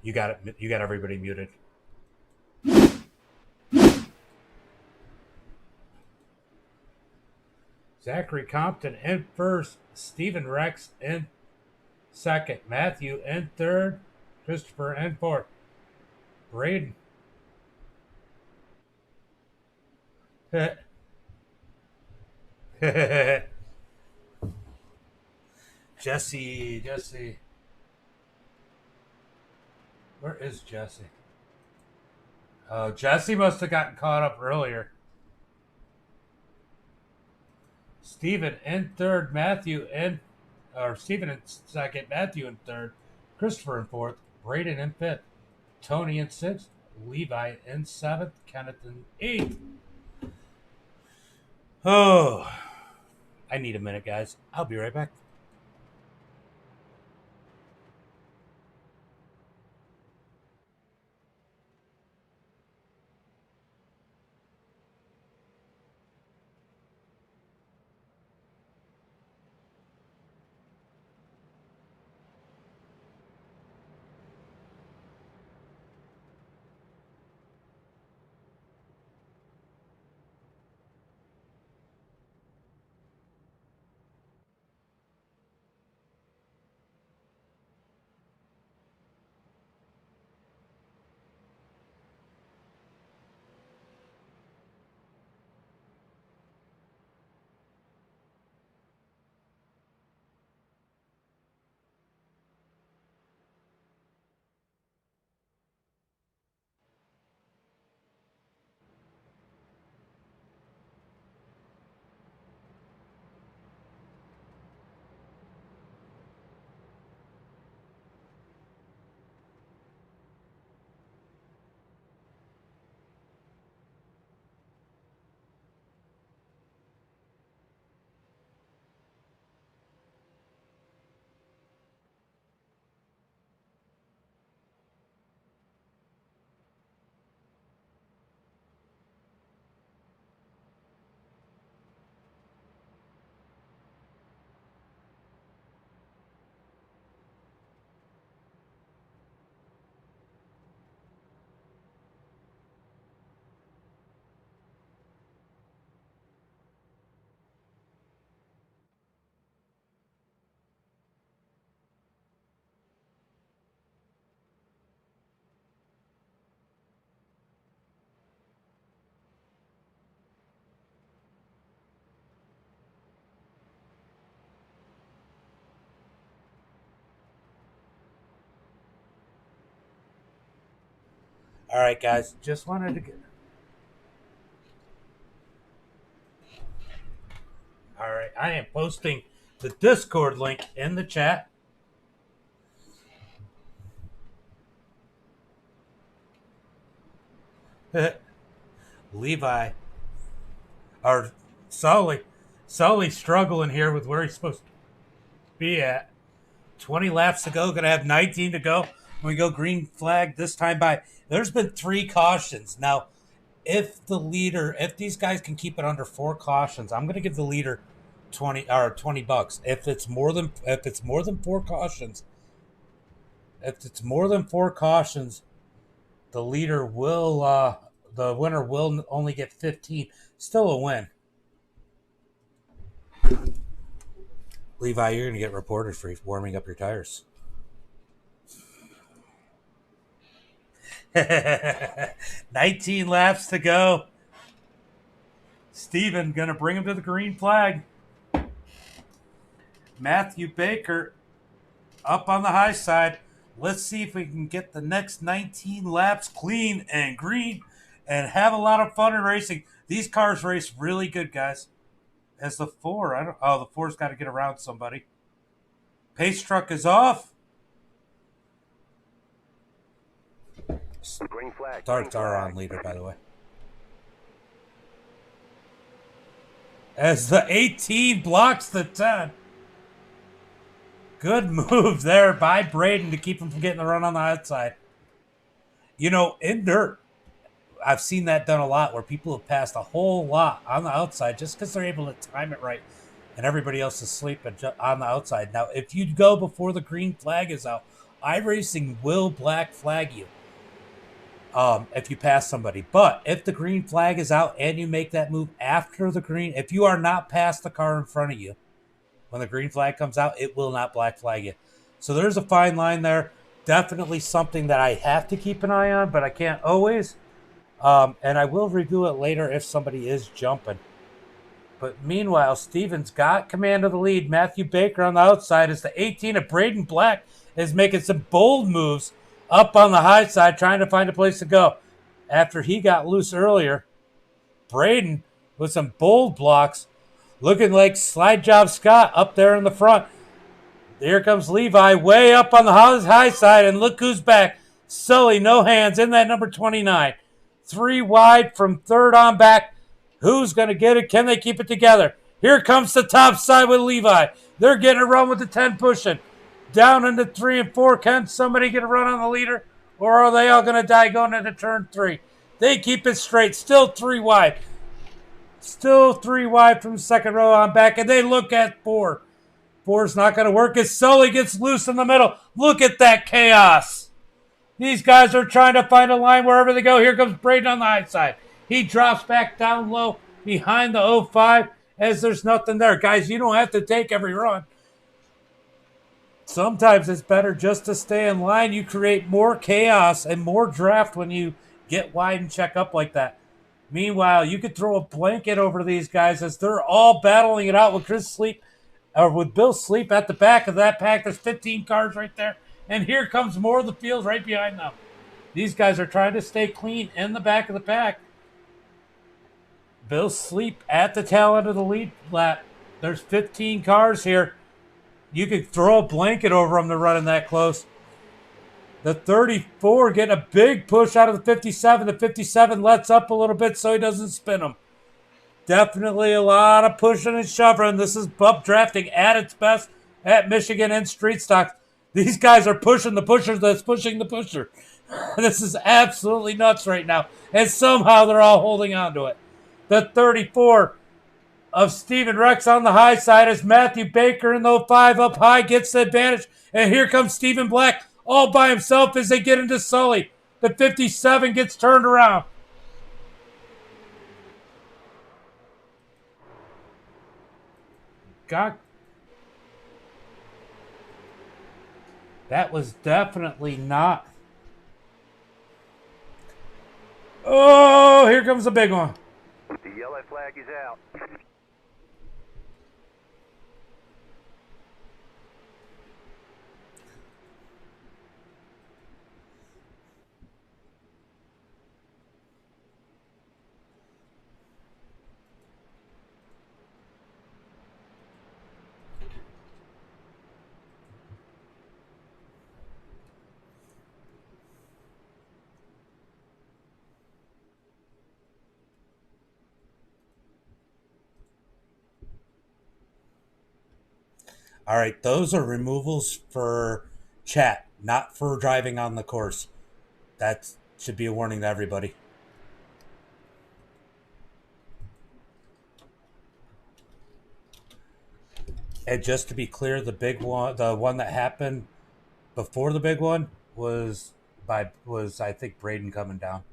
Speaker 1: You got it. You got everybody muted. Zachary Compton in first. Stephen Rex in second. Matthew in third. Christopher in fourth. Braden. Jesse. Where is Jesse? Oh, Jesse must have gotten caught up earlier. Stephen in third, Stephen in second, Matthew in third, Christopher in fourth, Braden in fifth, Tony in sixth, Levi in seventh, Kenneth in eighth. Oh, I need a minute, guys. I'll be right back. All right, guys. Just wanted to get. All right, I am posting the Discord link in the chat. Levi, or Sully's struggling here with where he's supposed to be at. 20 laps to go. Going to have 19 to go. When we go green flag this time by. There's been 3 cautions. Now, if these guys can keep it under 4 cautions, I'm going to give the leader $20. If it's more than 4 cautions, the leader will the winner will only get 15. Still a win. Levi, you're going to get reported for warming up your tires. 19 laps to go. Steven going to bring him to the green flag. Matthew Baker up on the high side. Let's see if we can get the next 19 laps clean and green and have a lot of fun in racing. These cars race really good, guys. As the 4, the 4's got to get around somebody. Pace truck is off.
Speaker 2: Green flag.
Speaker 1: Starts are on leader, by the way. As the 18 blocks the 10. Good move there by Braden to keep him from getting the run on the outside. You know, in dirt, I've seen that done a lot where people have passed a whole lot on the outside just because they're able to time it right and everybody else is sleeping on the outside. Now, if you go before the green flag is out, iRacing will black flag you if you pass somebody. But if the green flag is out and you make that move after the green, if you are not past the car in front of you, when the green flag comes out, it will not black flag you. So there's a fine line there. Definitely something that I have to keep an eye on, but I can't always. And I will review it later if somebody is jumping. But meanwhile, Stevens got command of the lead. Matthew Baker on the outside as the 18 of Braden Black is making some bold moves up on the high side, trying to find a place to go. After he got loose earlier, Braden with some bold blocks, looking like Slide Job Scott up there in the front. Here comes Levi way up on the high side, and look who's back. Sully, no hands, in that number 29. 3 wide from third on back. Who's going to get it? Can they keep it together? Here comes the top side with Levi. They're getting a run with the 10 pushing. Down into 3 and 4. Can somebody get a run on the leader? Or are they all going to die going into turn 3? They keep it straight. Still 3 wide. Still 3 wide from second row on back. And they look at 4. 4's not going to work as Sully gets loose in the middle. Look at that chaos. These guys are trying to find a line wherever they go. Here comes Braden on the high side. He drops back down low behind the 05 as there's nothing there. Guys, you don't have to take every run. Sometimes it's better just to stay in line. You create more chaos and more draft when you get wide and check up like that. Meanwhile, you could throw a blanket over these guys as they're all battling it out with Chris Sleep, or with Bill Sleep at the back of that pack. There's 15 cars right there. And here comes more of the field right behind them. These guys are trying to stay clean in the back of the pack. Bill Sleep at the tail end of the lead lap. There's 15 cars here. You could throw a blanket over them. They're running that close. The 34 getting a big push out of the 57. The 57 lets up a little bit so he doesn't spin them. Definitely a lot of pushing and shoving. This is bump drafting at its best at Michigan and street stocks. These guys are pushing the pusher that's pushing the pusher. This is absolutely nuts right now. And somehow they're all holding on to it. The 34 of Steven Rex on the high side as Matthew Baker in the 05 up high gets the advantage. And here comes Stephen Black all by himself as they get into Sully. The 57 gets turned around. God. That was definitely not. Oh, here comes the big one.
Speaker 2: The yellow flag is out.
Speaker 1: All right, those are removals for chat, not for driving on the course. That should be a warning to everybody. And just to be clear, the big one, the one that happened before the big one was I think Braden coming down.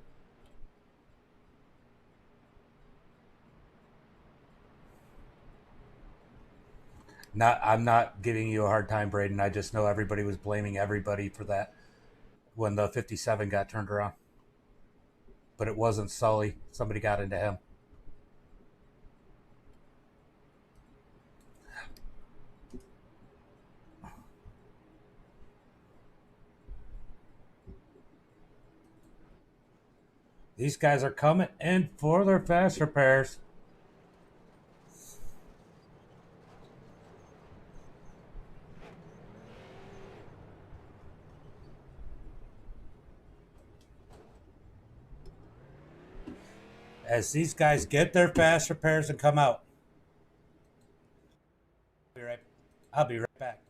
Speaker 1: I'm not giving you a hard time, Braden. I just know everybody was blaming everybody for that when the 57 got turned around. But it wasn't Sully. Somebody got into him. These guys are coming in for their fast repairs. as these guys get their fast repairs and come out. I'll be right back.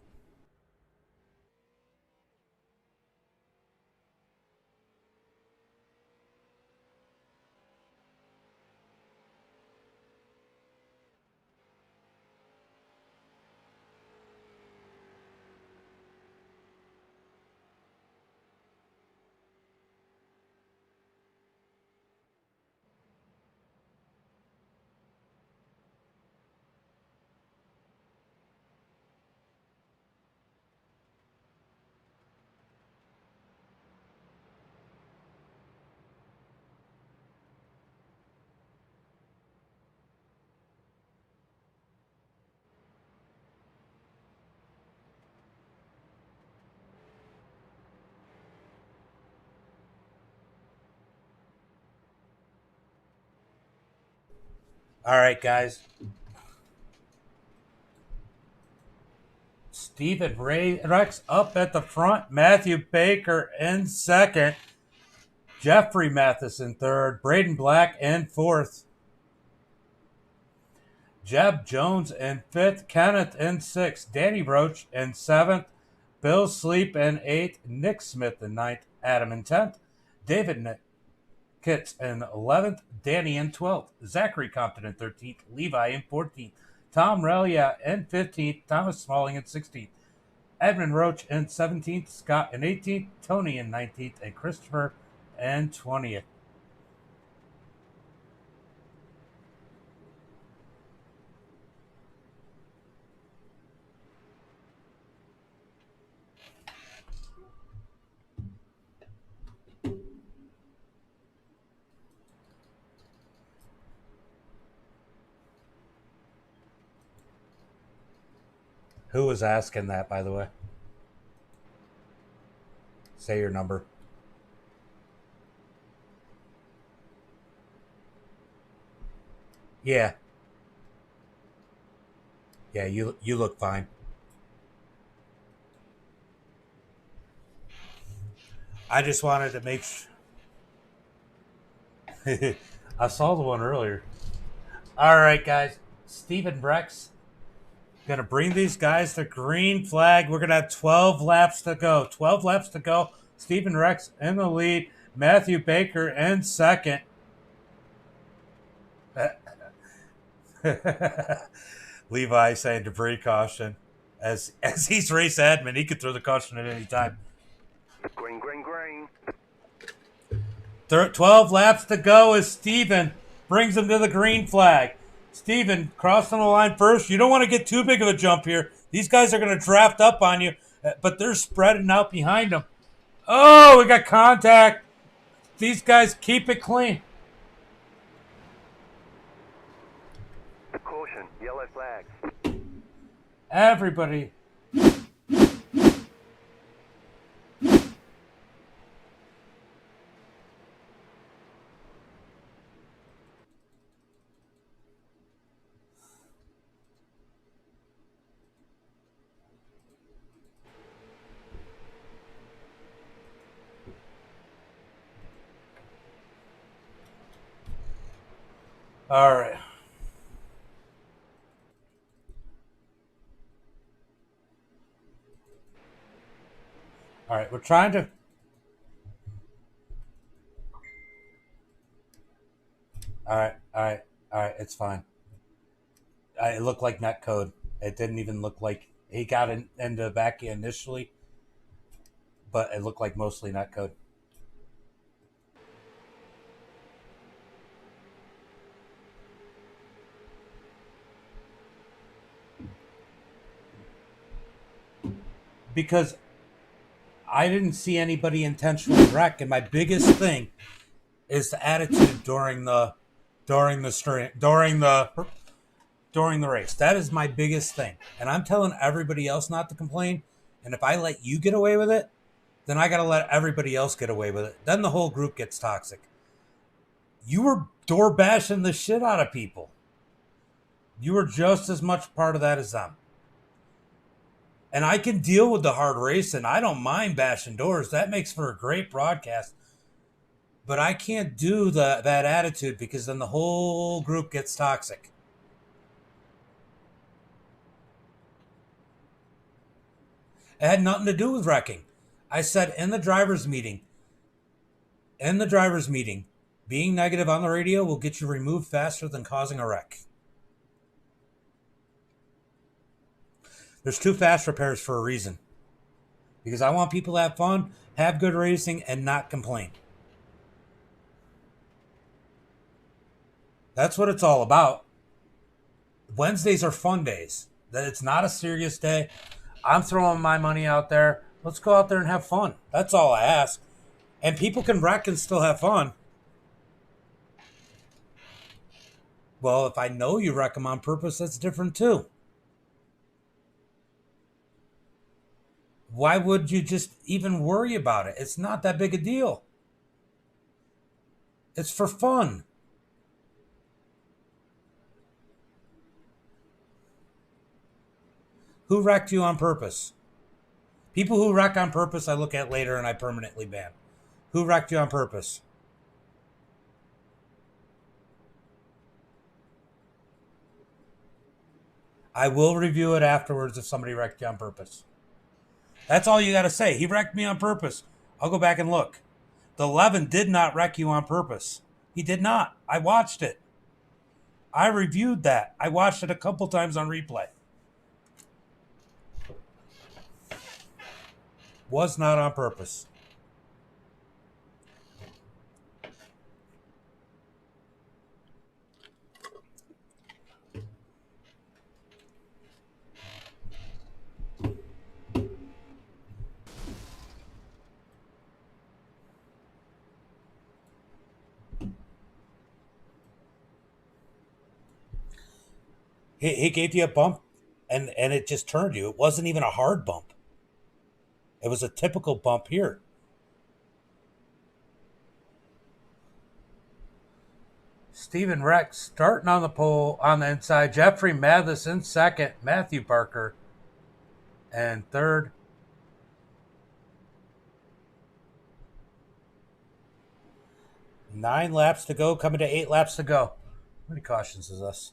Speaker 1: All right, guys. Stephen Rex up at the front. Matthew Baker in second. Jeffrey Mathis in third. Braden Black in fourth. Jeb Jones in fifth. Kenneth in sixth. Danny Roach in seventh. Bill Sleep in eighth. Nick Smith in ninth. Adam in 10th. David Kitts in 11th. Danny in 12th. Zachary Compton in 13th. Levi in 14th. Tom Relia in 15th. Thomas Smalling in 16th. Edmund Roach in 17th. Scott in 18th. Tony in 19th. And Christopher in 20th. Who was asking that, by the way? Say your number. Yeah. Yeah, you look fine. I just wanted to make sure. I saw the one earlier. All right, guys. Stephen Rex going to bring these guys the green flag. We're going to have 12 laps to go. 12 laps to go. Stephen Rex in the lead. Matthew Baker in second. Levi saying debris caution. As he's race admin, he could throw the caution at any time.
Speaker 2: Green, green, green.
Speaker 1: 12 laps to go as Stephen brings him to the green flag. Stephen crossing the line first. You don't want to get too big of a jump here. These guys are going to draft up on you, but they're spreading out behind them. Oh, we got contact. These guys keep it clean.
Speaker 2: Caution, yellow flag.
Speaker 1: Everybody. All right. All right, we're trying to. All right, it's fine. It looked like net code. It didn't even look like he got into the back initially, but it looked like mostly net code. Because I didn't see anybody intentionally wreck, and my biggest thing is the attitude during the race. That is my biggest thing, and I'm telling everybody else not to complain. And if I let you get away with it, then I gotta let everybody else get away with it. Then the whole group gets toxic. You were door bashing the shit out of people. You were just as much part of that as them. And I can deal with the hard racing. I don't mind bashing doors. That makes for a great broadcast. But I can't do that attitude because then the whole group gets toxic. It had nothing to do with wrecking. I said in the driver's meeting, being negative on the radio will get you removed faster than causing a wreck. There's 2 fast repairs for a reason. Because I want people to have fun, have good racing, and not complain. That's what it's all about. Wednesdays are fun days. That it's not a serious day. I'm throwing my money out there. Let's go out there and have fun. That's all I ask. And people can wreck and still have fun. Well, if I know you wreck them on purpose, that's different too. Why would you just even worry about it? It's not that big a deal. It's for fun. Who wrecked you on purpose? People who wreck on purpose, I look at later and I permanently ban. Who wrecked you on purpose? I will review it afterwards if somebody wrecked you on purpose. That's all you got to say. He wrecked me on purpose. I'll go back and look. The 11 did not wreck you on purpose. He did not. I watched it. I reviewed that. I watched it a couple times on replay. Was not on purpose. He gave you a bump and it just turned you. It wasn't even a hard bump. It was a typical bump here. Steven Rex starting on the pole on the inside. Jeffrey Mathis in second. Matthew Barker and third. Nine laps to go, coming to 8 laps to go. How many cautions is this?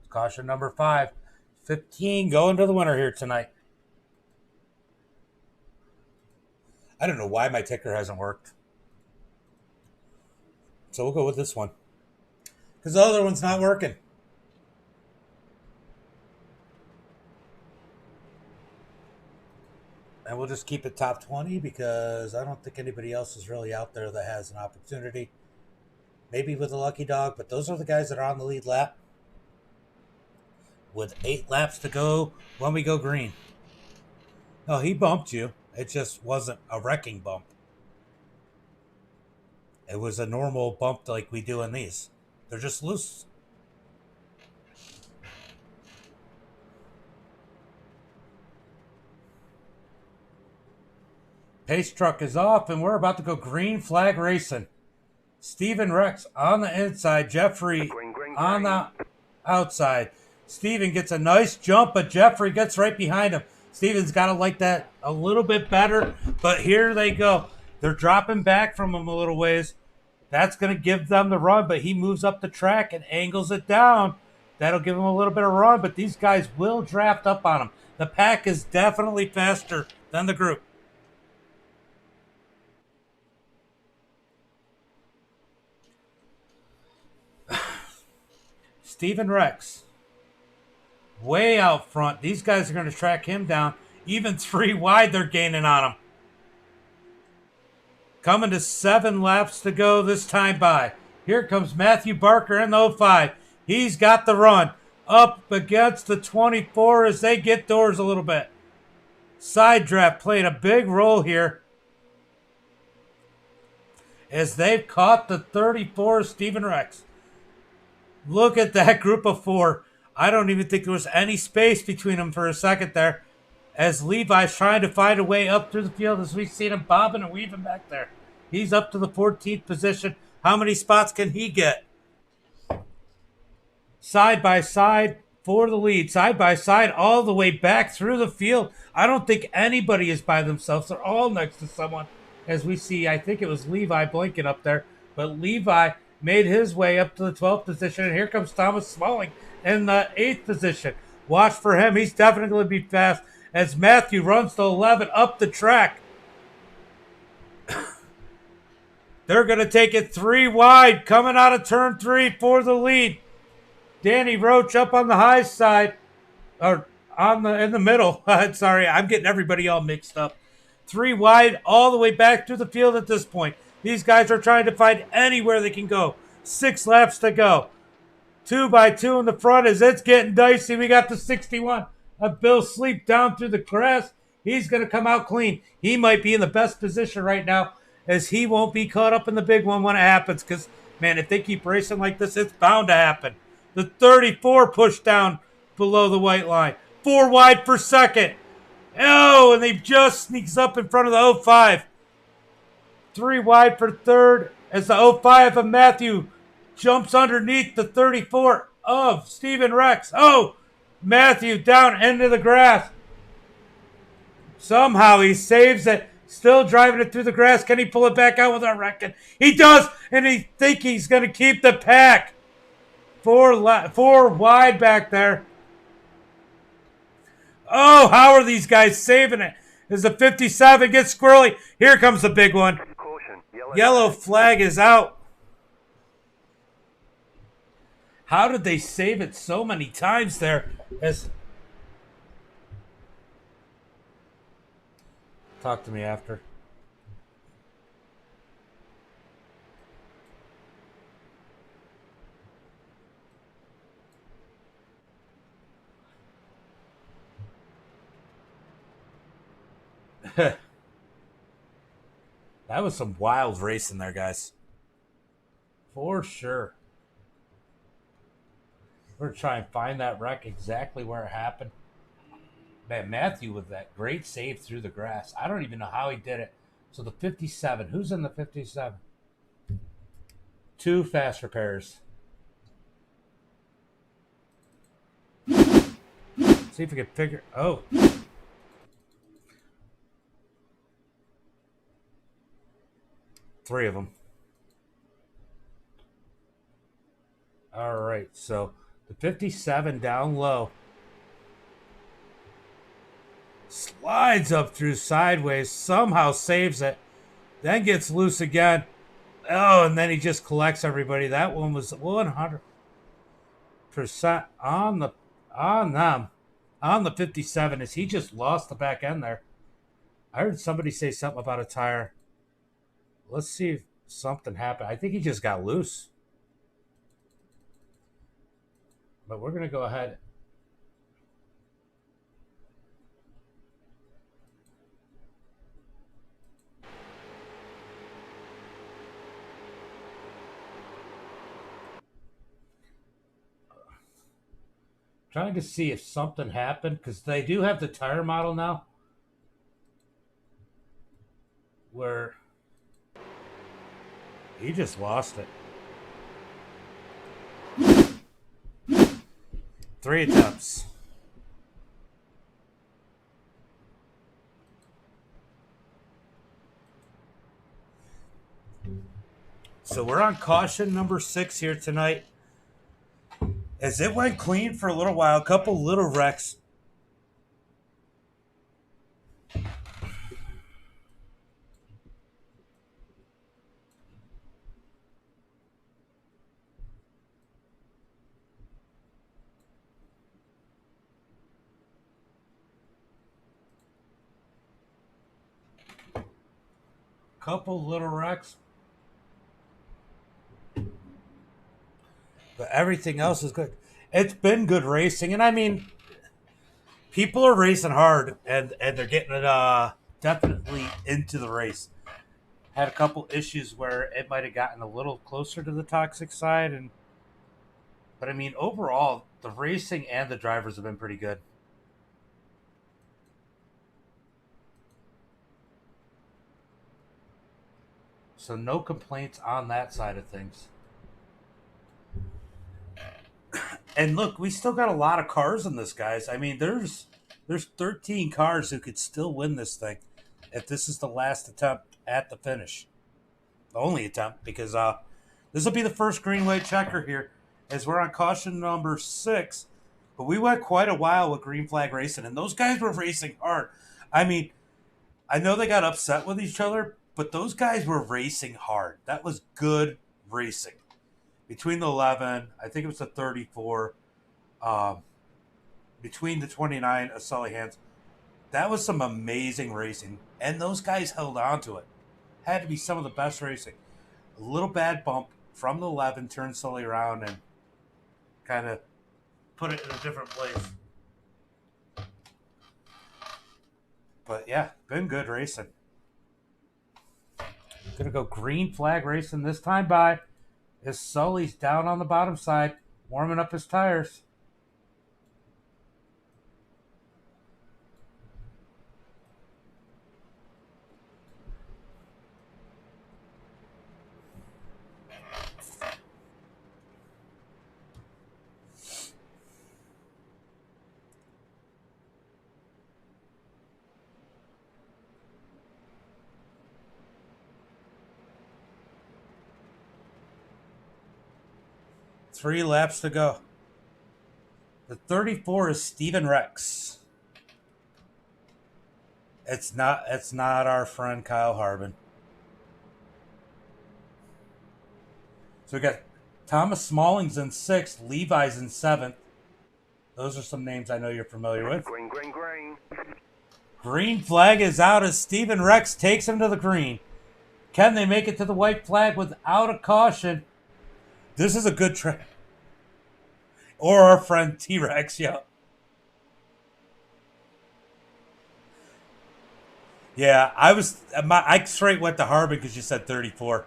Speaker 1: Caution number 5. 15 going to the winner here tonight. I don't know why my ticker hasn't worked. So we'll go with this one. Because the other one's not working. And we'll just keep it top 20 because I don't think anybody else is really out there that has an opportunity. Maybe with a lucky dog, but those are the guys that are on the lead lap. With 8 laps to go when we go green. No, he bumped you. It just wasn't a wrecking bump. It was a normal bump like we do in these. They're just loose. Pace truck is off, and we're about to go green flag racing. Steven Rex on the inside. Jeffrey on the outside. Steven gets a nice jump, but Jeffrey gets right behind him. Steven's got to like that a little bit better, but here they go. They're dropping back from him a little ways. That's going to give them the run, but he moves up the track and angles it down. That'll give him a little bit of run, but these guys will draft up on him. The pack is definitely faster than the group. Steven Rex, way out front. These guys are going to track him down. Even 3 wide, they're gaining on him. Coming to 7 laps to go this time by. Here comes Matthew Barker in the 05. He's got the run. Up against the 24 as they get doors a little bit. Side draft played a big role here. As they've caught the 34 Steven Rex. Look at that group of 4. I don't even think there was any space between them for a second there. As Levi's trying to find a way up through the field as we've seen him bobbing and weaving back there. He's up to the 14th position. How many spots can he get? Side by side for the lead. Side by side all the way back through the field. I don't think anybody is by themselves. They're all next to someone. as we see, I think it was Levi blinking up there, but Levi made his way up to the 12th position, and here comes Thomas Smalling in the 8th position. Watch for him. He's definitely going to be fast as Matthew runs to 11 up the track. They're going to take it 3 wide, coming out of turn 3 for the lead. Danny Roach up on the high side, or in the middle. Sorry, I'm getting everybody all mixed up. 3 wide, all the way back to the field at this point. These guys are trying to find anywhere they can go. 6 laps to go. 2 by 2 in the front as it's getting dicey. We got the 61 of Bill Sleep down through the grass. He's going to come out clean. He might be in the best position right now as he won't be caught up in the big one when it happens because, man, if they keep racing like this, it's bound to happen. The 34 pushed down below the white line. 4 wide for second. Oh, and they just sneaks up in front of the 05. 3 wide for third as the 05 of Matthew jumps underneath the 34 of Steven Rex. Oh, Matthew down into the grass. Somehow he saves it. Still driving it through the grass. Can he pull it back out without wrecking? He does, and he think he's going to keep the pack. 4 wide back there. Oh, how are these guys saving it? As the 57 gets squirrely. Here comes the big one.
Speaker 2: Caution.
Speaker 1: Yellow flag is out. How did they save it so many times there? Talk to me after. That was some wild racing there, guys. For sure. We're going to try and find that wreck exactly where it happened. Man, Matthew with that great save through the grass. I don't even know how he did it. So the 57. Who's in the 57? 2 fast repairs. See if we can figure... Oh. Three of them. All right, so the 57 down low. Slides up through sideways, somehow saves it, then gets loose again. Oh, and then he just collects everybody. That one was 100% on the 57 as he just lost the back end there. I heard somebody say something about a tire. Let's see if something happened. I think he just got loose. But we're going to go ahead. Trying to see if something happened because they do have the tire model now where he just lost it. 3 attempts. So we're on caution number 6 here tonight. As it went clean for a little while, a couple little wrecks. Couple little wrecks. But everything else is good. It's been good racing. And I mean, people are racing hard and they're getting it definitely into the race. Had a couple issues where it might have gotten a little closer to the toxic side. But I mean, overall, the racing and the drivers have been pretty good. So no complaints on that side of things. And look, we still got a lot of cars in this, guys. I mean, there's 13 cars who could still win this thing if this is the last attempt. at the finish. The only attempt, because this will be the first green white checker here, as we're on caution number 6. But we went quite a while with green flag racing, and those guys were racing hard. I mean, I know they got upset with each other, but those guys were racing hard. That was good racing. Between the 11, I think it was the 34, between the 29 of Sully Hands, that was some amazing racing. And those guys held on to it. Had to be some of the best racing. A little bad bump from the 11 turned Sully around and kind of put it in a different place. But yeah, been good racing. Gonna go green flag racing this time by as Sully's down on the bottom side, warming up his tires. Three laps to go. The 34 is Steven Rex. It's not our friend Kyle Harbin. So we got Thomas Smalling's in 6th, Levi's in 7th. Those are some names I know you're familiar with.
Speaker 2: Green, green, green.
Speaker 1: Green flag is out as Steven Rex takes him to the green. Can they make it to the white flag without a caution? This is a good track. Or our friend T-Rex, yeah. Yeah, I straight went to Harbin because you said 34.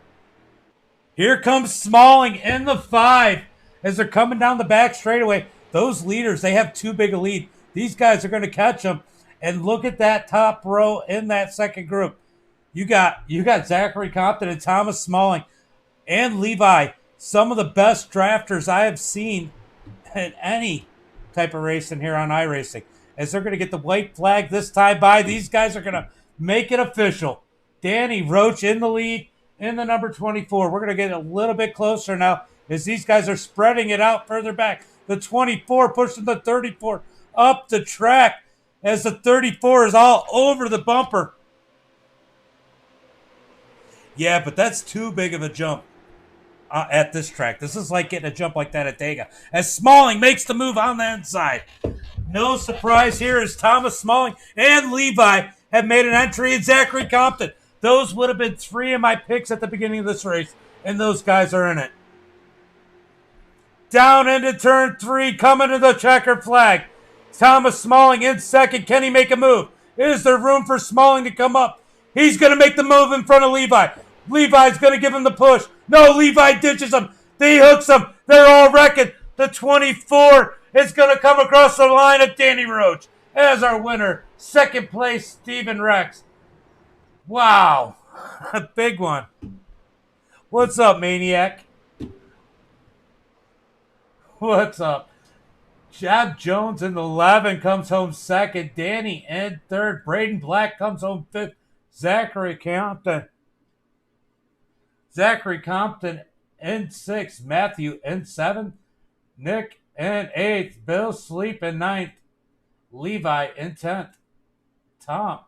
Speaker 1: Here comes Smalling in the 5 as they're coming down the back straightaway. Those leaders, they have too big a lead. These guys are going to catch them. And look at that top row in that second group. You got Zachary Compton and Thomas Smalling and Levi, some of the best drafters I have seen in any type of racing here on iRacing. As they're going to get the white flag this time by, these guys are going to make it official. Danny Roach in the lead in the number 24. We're going to get a little bit closer now as these guys are spreading it out further back. The 24 pushing the 34 up the track as the 34 is all over the bumper. Yeah, but that's too big of a jump at this track. This is like getting a jump like that at Dega. As Smalling makes the move on the inside. No surprise here as Thomas Smalling and Levi have made an entry in Zachary Compton. Those would have been 3 of my picks at the beginning of this race, and those guys are in it. Down into turn 3, coming to the checker flag. Thomas Smalling in second. Can he make a move? Is there room for Smalling to come up? He's going to make the move in front of Levi. Levi's going to give him the push. No, Levi ditches him. He hooks him. They're all wrecking. The 24 is going to come across the line of Danny Roach as our winner. Second place, Steven Rex. Wow. A big one. What's up, Maniac? What's up? Jab Jones in the 11 comes home second. Danny in third. Braden Black comes home fifth. Zachary Compton in sixth. Matthew in seventh. Nick in eighth. Bill Sleep in ninth. Levi in 10th. Tom.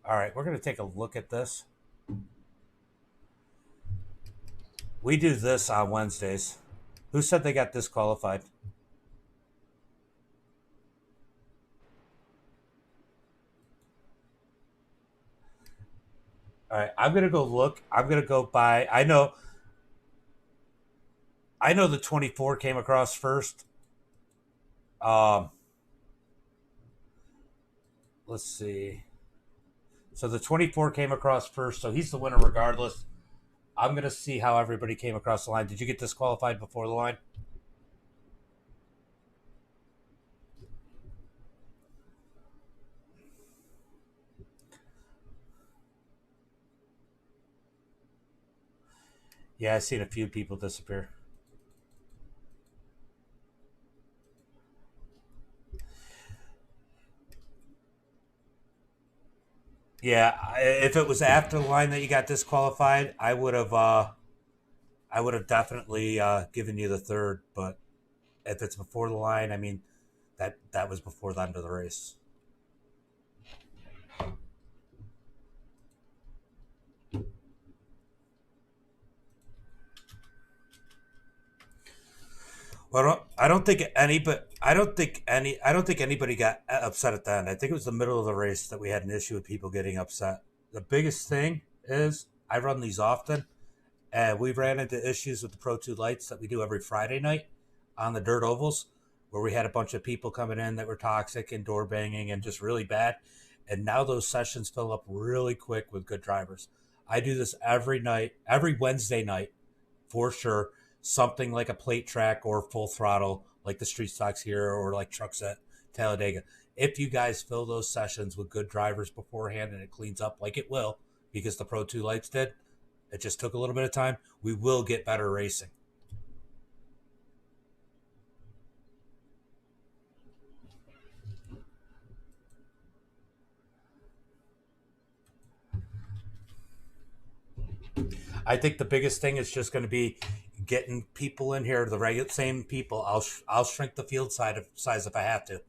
Speaker 1: All right, we're going to take a look at this. We do this on Wednesdays. Who said they got disqualified? All right, I'm going to go look. I'm going to go by. I know the 24 came across first. Let's see. So the 24 came across first, so he's the winner regardless. I'm going to see how everybody came across the line. Did you get disqualified before the line? Yeah, I've seen a few people disappear. Yeah, if it was after the line that you got disqualified, I would have definitely given you the third. But if it's before the line, I mean, that was before the end of the race. Well, I don't think anybody got upset at the end. I think it was the middle of the race that we had an issue with people getting upset. The biggest thing is I run these often, and we ran into issues with the Pro 2 lights that we do every Friday night on the dirt ovals, where we had a bunch of people coming in that were toxic and door banging and just really bad. And now those sessions fill up really quick with good drivers. I do this every night, every Wednesday night for sure. Something like a plate track or full throttle, like the street stocks here or like trucks at Talladega. If you guys fill those sessions with good drivers beforehand and it cleans up like it will, because the Pro 2 lights did, it just took a little bit of time, we will get better racing. I think the biggest thing is just going to be getting people in here, the regular same people. I'll shrink the field size if I have to.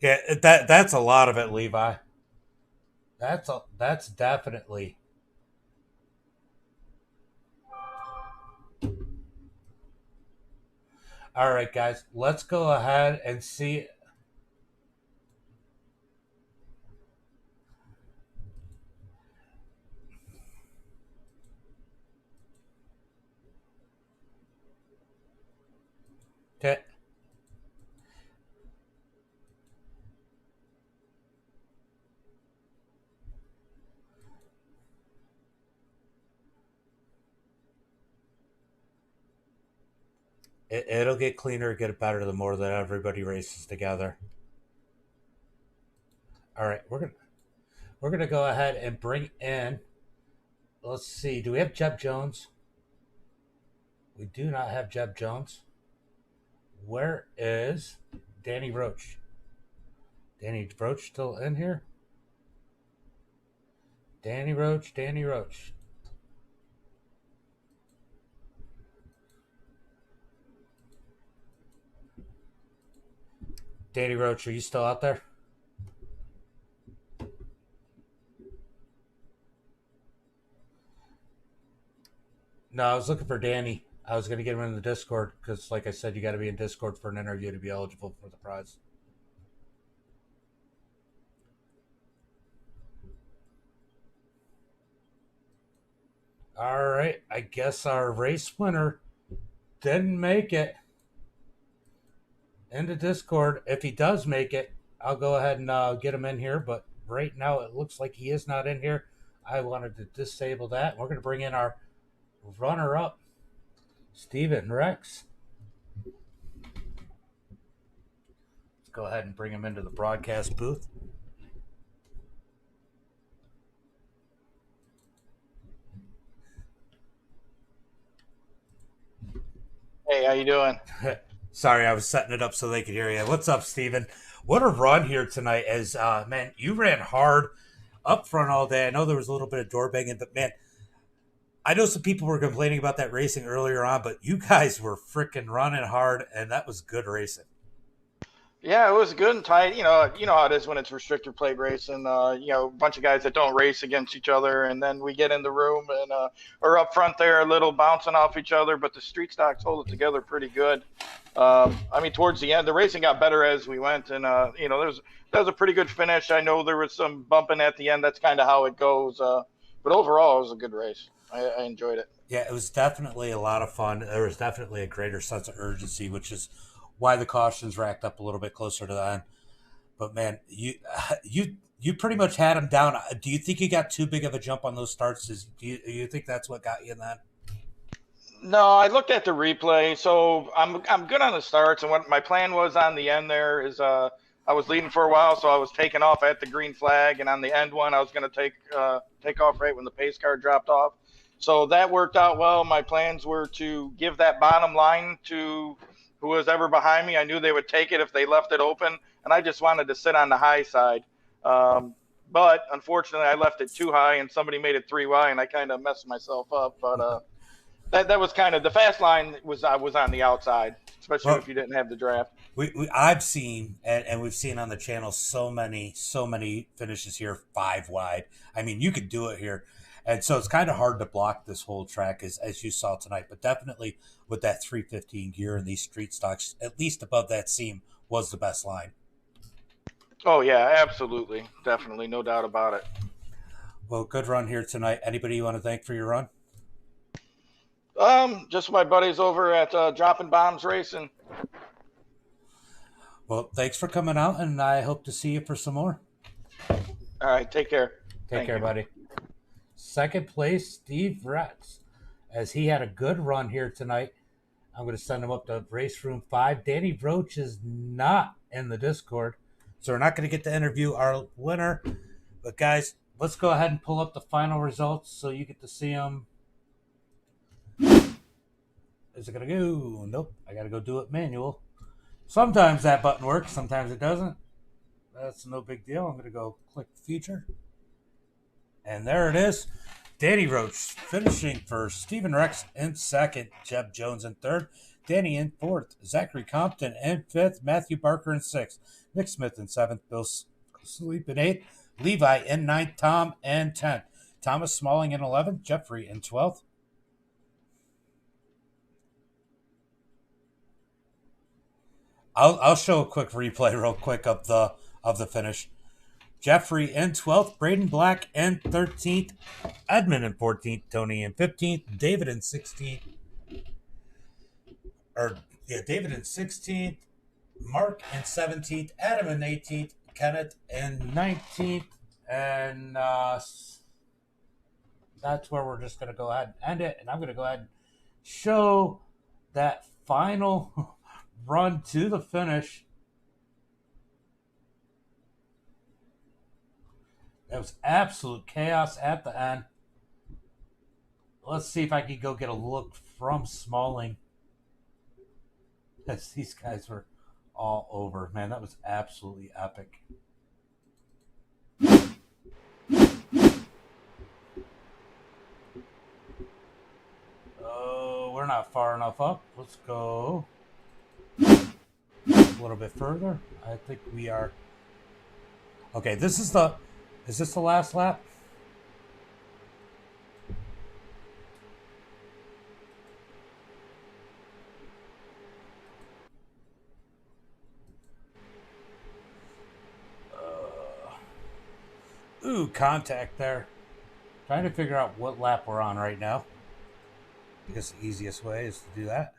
Speaker 1: Yeah, that's a lot of it, Levi. That's definitely. All right, guys, let's go ahead and see. Okay, it'll get cleaner, get better the more that everybody races together. All right, we're gonna go ahead and bring in. Let's see. Do we have Jeb Jones? We do not have Jeb Jones. Where is Danny Roach? Danny Roach still in here? Danny Roach, Danny Roach. Danny Roach, are you still out there? No, I was looking for Danny. I was going to get him in the Discord because, like I said, you got to be in Discord for an interview to be eligible for the prize. All right, I guess our race winner didn't make it into Discord. If he does make it, I'll go ahead and get him in here. But right now, it looks like he is not in here. I wanted to disable that. We're going to bring in our runner-up, Steven Rex. Let's go ahead and bring him into the broadcast booth.
Speaker 3: Hey, how you doing?
Speaker 1: Sorry, I was setting it up so they could hear you. What's up, Steven? What a run here tonight. As man, you ran hard up front all day. I know there was a little bit of door banging, but man, I know some people were complaining about that racing earlier on, but you guys were freaking running hard, and that was good racing.
Speaker 3: Yeah, it was good and tight. You know how it is when it's restrictor plate racing. A bunch of guys that don't race against each other, and then we get in the room and or up front there, a little bouncing off each other. But the street stocks hold it together pretty good. I mean, towards the end, the racing got better as we went, and that was a pretty good finish. I know there was some bumping at the end. That's kind of how it goes. But overall, it was a good race. I enjoyed it.
Speaker 1: Yeah, it was definitely a lot of fun. There was definitely a greater sense of urgency, which is why the cautions racked up a little bit closer to the end. But man, you pretty much had him down. Do you think you got too big of a jump on those starts? Do you think that's what got you in that?
Speaker 3: No, I looked at the replay, so I'm good on the starts. And what my plan was on the end there is I was leading for a while, so I was taking off at the green flag, and on the end one I was going to take off right when the pace car dropped off. So that worked out well. My plans were to give that bottom line to who was ever behind me. I knew they would take it if they left it open, and I just wanted to sit on the high side. But unfortunately, I left it too high, and somebody made it 3 wide, and I kind of messed myself up. But that was kind of the fast line was I was on the outside, especially
Speaker 1: Well,
Speaker 3: if you didn't have the draft.
Speaker 1: I've seen and we've seen on the channel so many finishes here 5 wide. I mean, you could do it here, and so it's kind of hard to block this whole track as you saw tonight. But definitely with that 315 gear and these street stocks, at least above that seam was the best line.
Speaker 3: Oh yeah, absolutely, definitely, no doubt about it.
Speaker 1: Well, good run here tonight. Anybody you want to thank for your run?
Speaker 3: Just my buddies over at Dropping Bombs Racing.
Speaker 1: Well, thanks for coming out, and I hope to see you for some more.
Speaker 3: All right, take care.
Speaker 1: Take care, buddy. Second place, Steve Rex, as he had a good run here tonight. I'm going to send him up to race room 5. Danny Roach is not in the Discord, so we're not going to get to interview our winner. But guys, let's go ahead and pull up the final results so you get to see them. Is it going to go? Nope. I got to go do it manual. Sometimes that button works. Sometimes it doesn't. That's no big deal. I'm going to go click feature. And there it is. Danny Roach finishing first. Stephen Rex in second. Jeb Jones in third. Danny in fourth. Zachary Compton in fifth. Matthew Barker in sixth. Nick Smith in seventh. Bill Sleep in eighth. Levi in ninth. Tom in 10th. Thomas Smalling in 11th. Jeffrey in 12th. I'll show a quick replay real quick of the finish. Jeffrey in 12th, Braden Black in 13th, Edmund in 14th, Tony in 15th, David in 16th. David in 16th, Mark in 17th, Adam in 18th, Kenneth in 19th, and that's where we're just going to go ahead and end it. And I'm going to go ahead and show that final run to the finish. That was absolute chaos at the end. Let's see if I can go get a look from Smalling, as these guys were all over. Man, that was absolutely epic. Oh, we're not far enough up. Let's go a little bit further. I think we are. Okay, is this the last lap? Ooh, contact there. Trying to figure out what lap we're on right now, because the easiest way is to do that.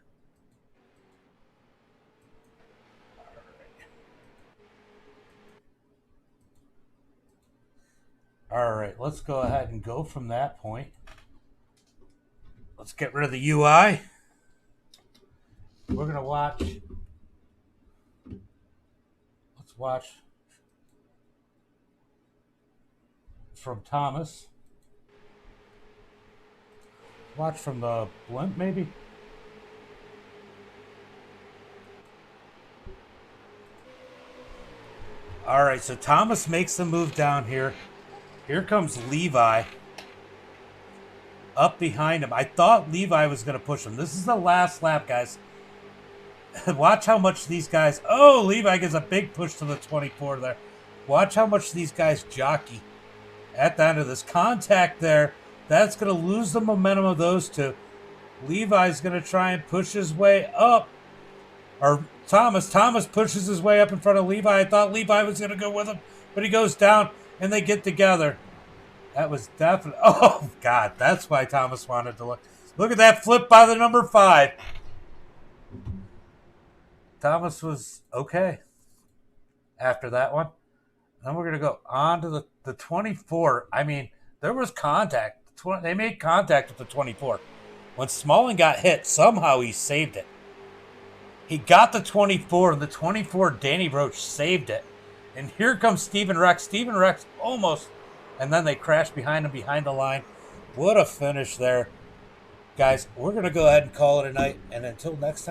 Speaker 1: All right, let's go ahead and go from that point. Let's get rid of the UI. We're going to watch. Let's watch from Thomas. Watch from the blimp, maybe. All right, so Thomas makes the move down here. Here comes Levi up behind him. I thought Levi was going to push him. This is the last lap, guys. Watch how much these guys... Oh, Levi gives a big push to the 24 there. Watch how much these guys jockey at the end of this. Contact there. That's going to lose the momentum of those two. Levi's going to try and push his way up. Or Thomas pushes his way up in front of Levi. I thought Levi was going to go with him, but he goes down. And they get together. That was definitely... Oh, God. That's why Thomas wanted to look. Look at that flip by the number 5. Thomas was okay after that one. Then we're going to go on to the 24. I mean, there was contact. They made contact with the 24. When Smalling got hit, somehow he saved it. He got the 24, and the 24, Danny Roach saved it. And here comes Steven Rex. Steven Rex almost, and then they crashed behind him behind the line. What a finish there. Guys, we're going to go ahead and call it a night. And until next time.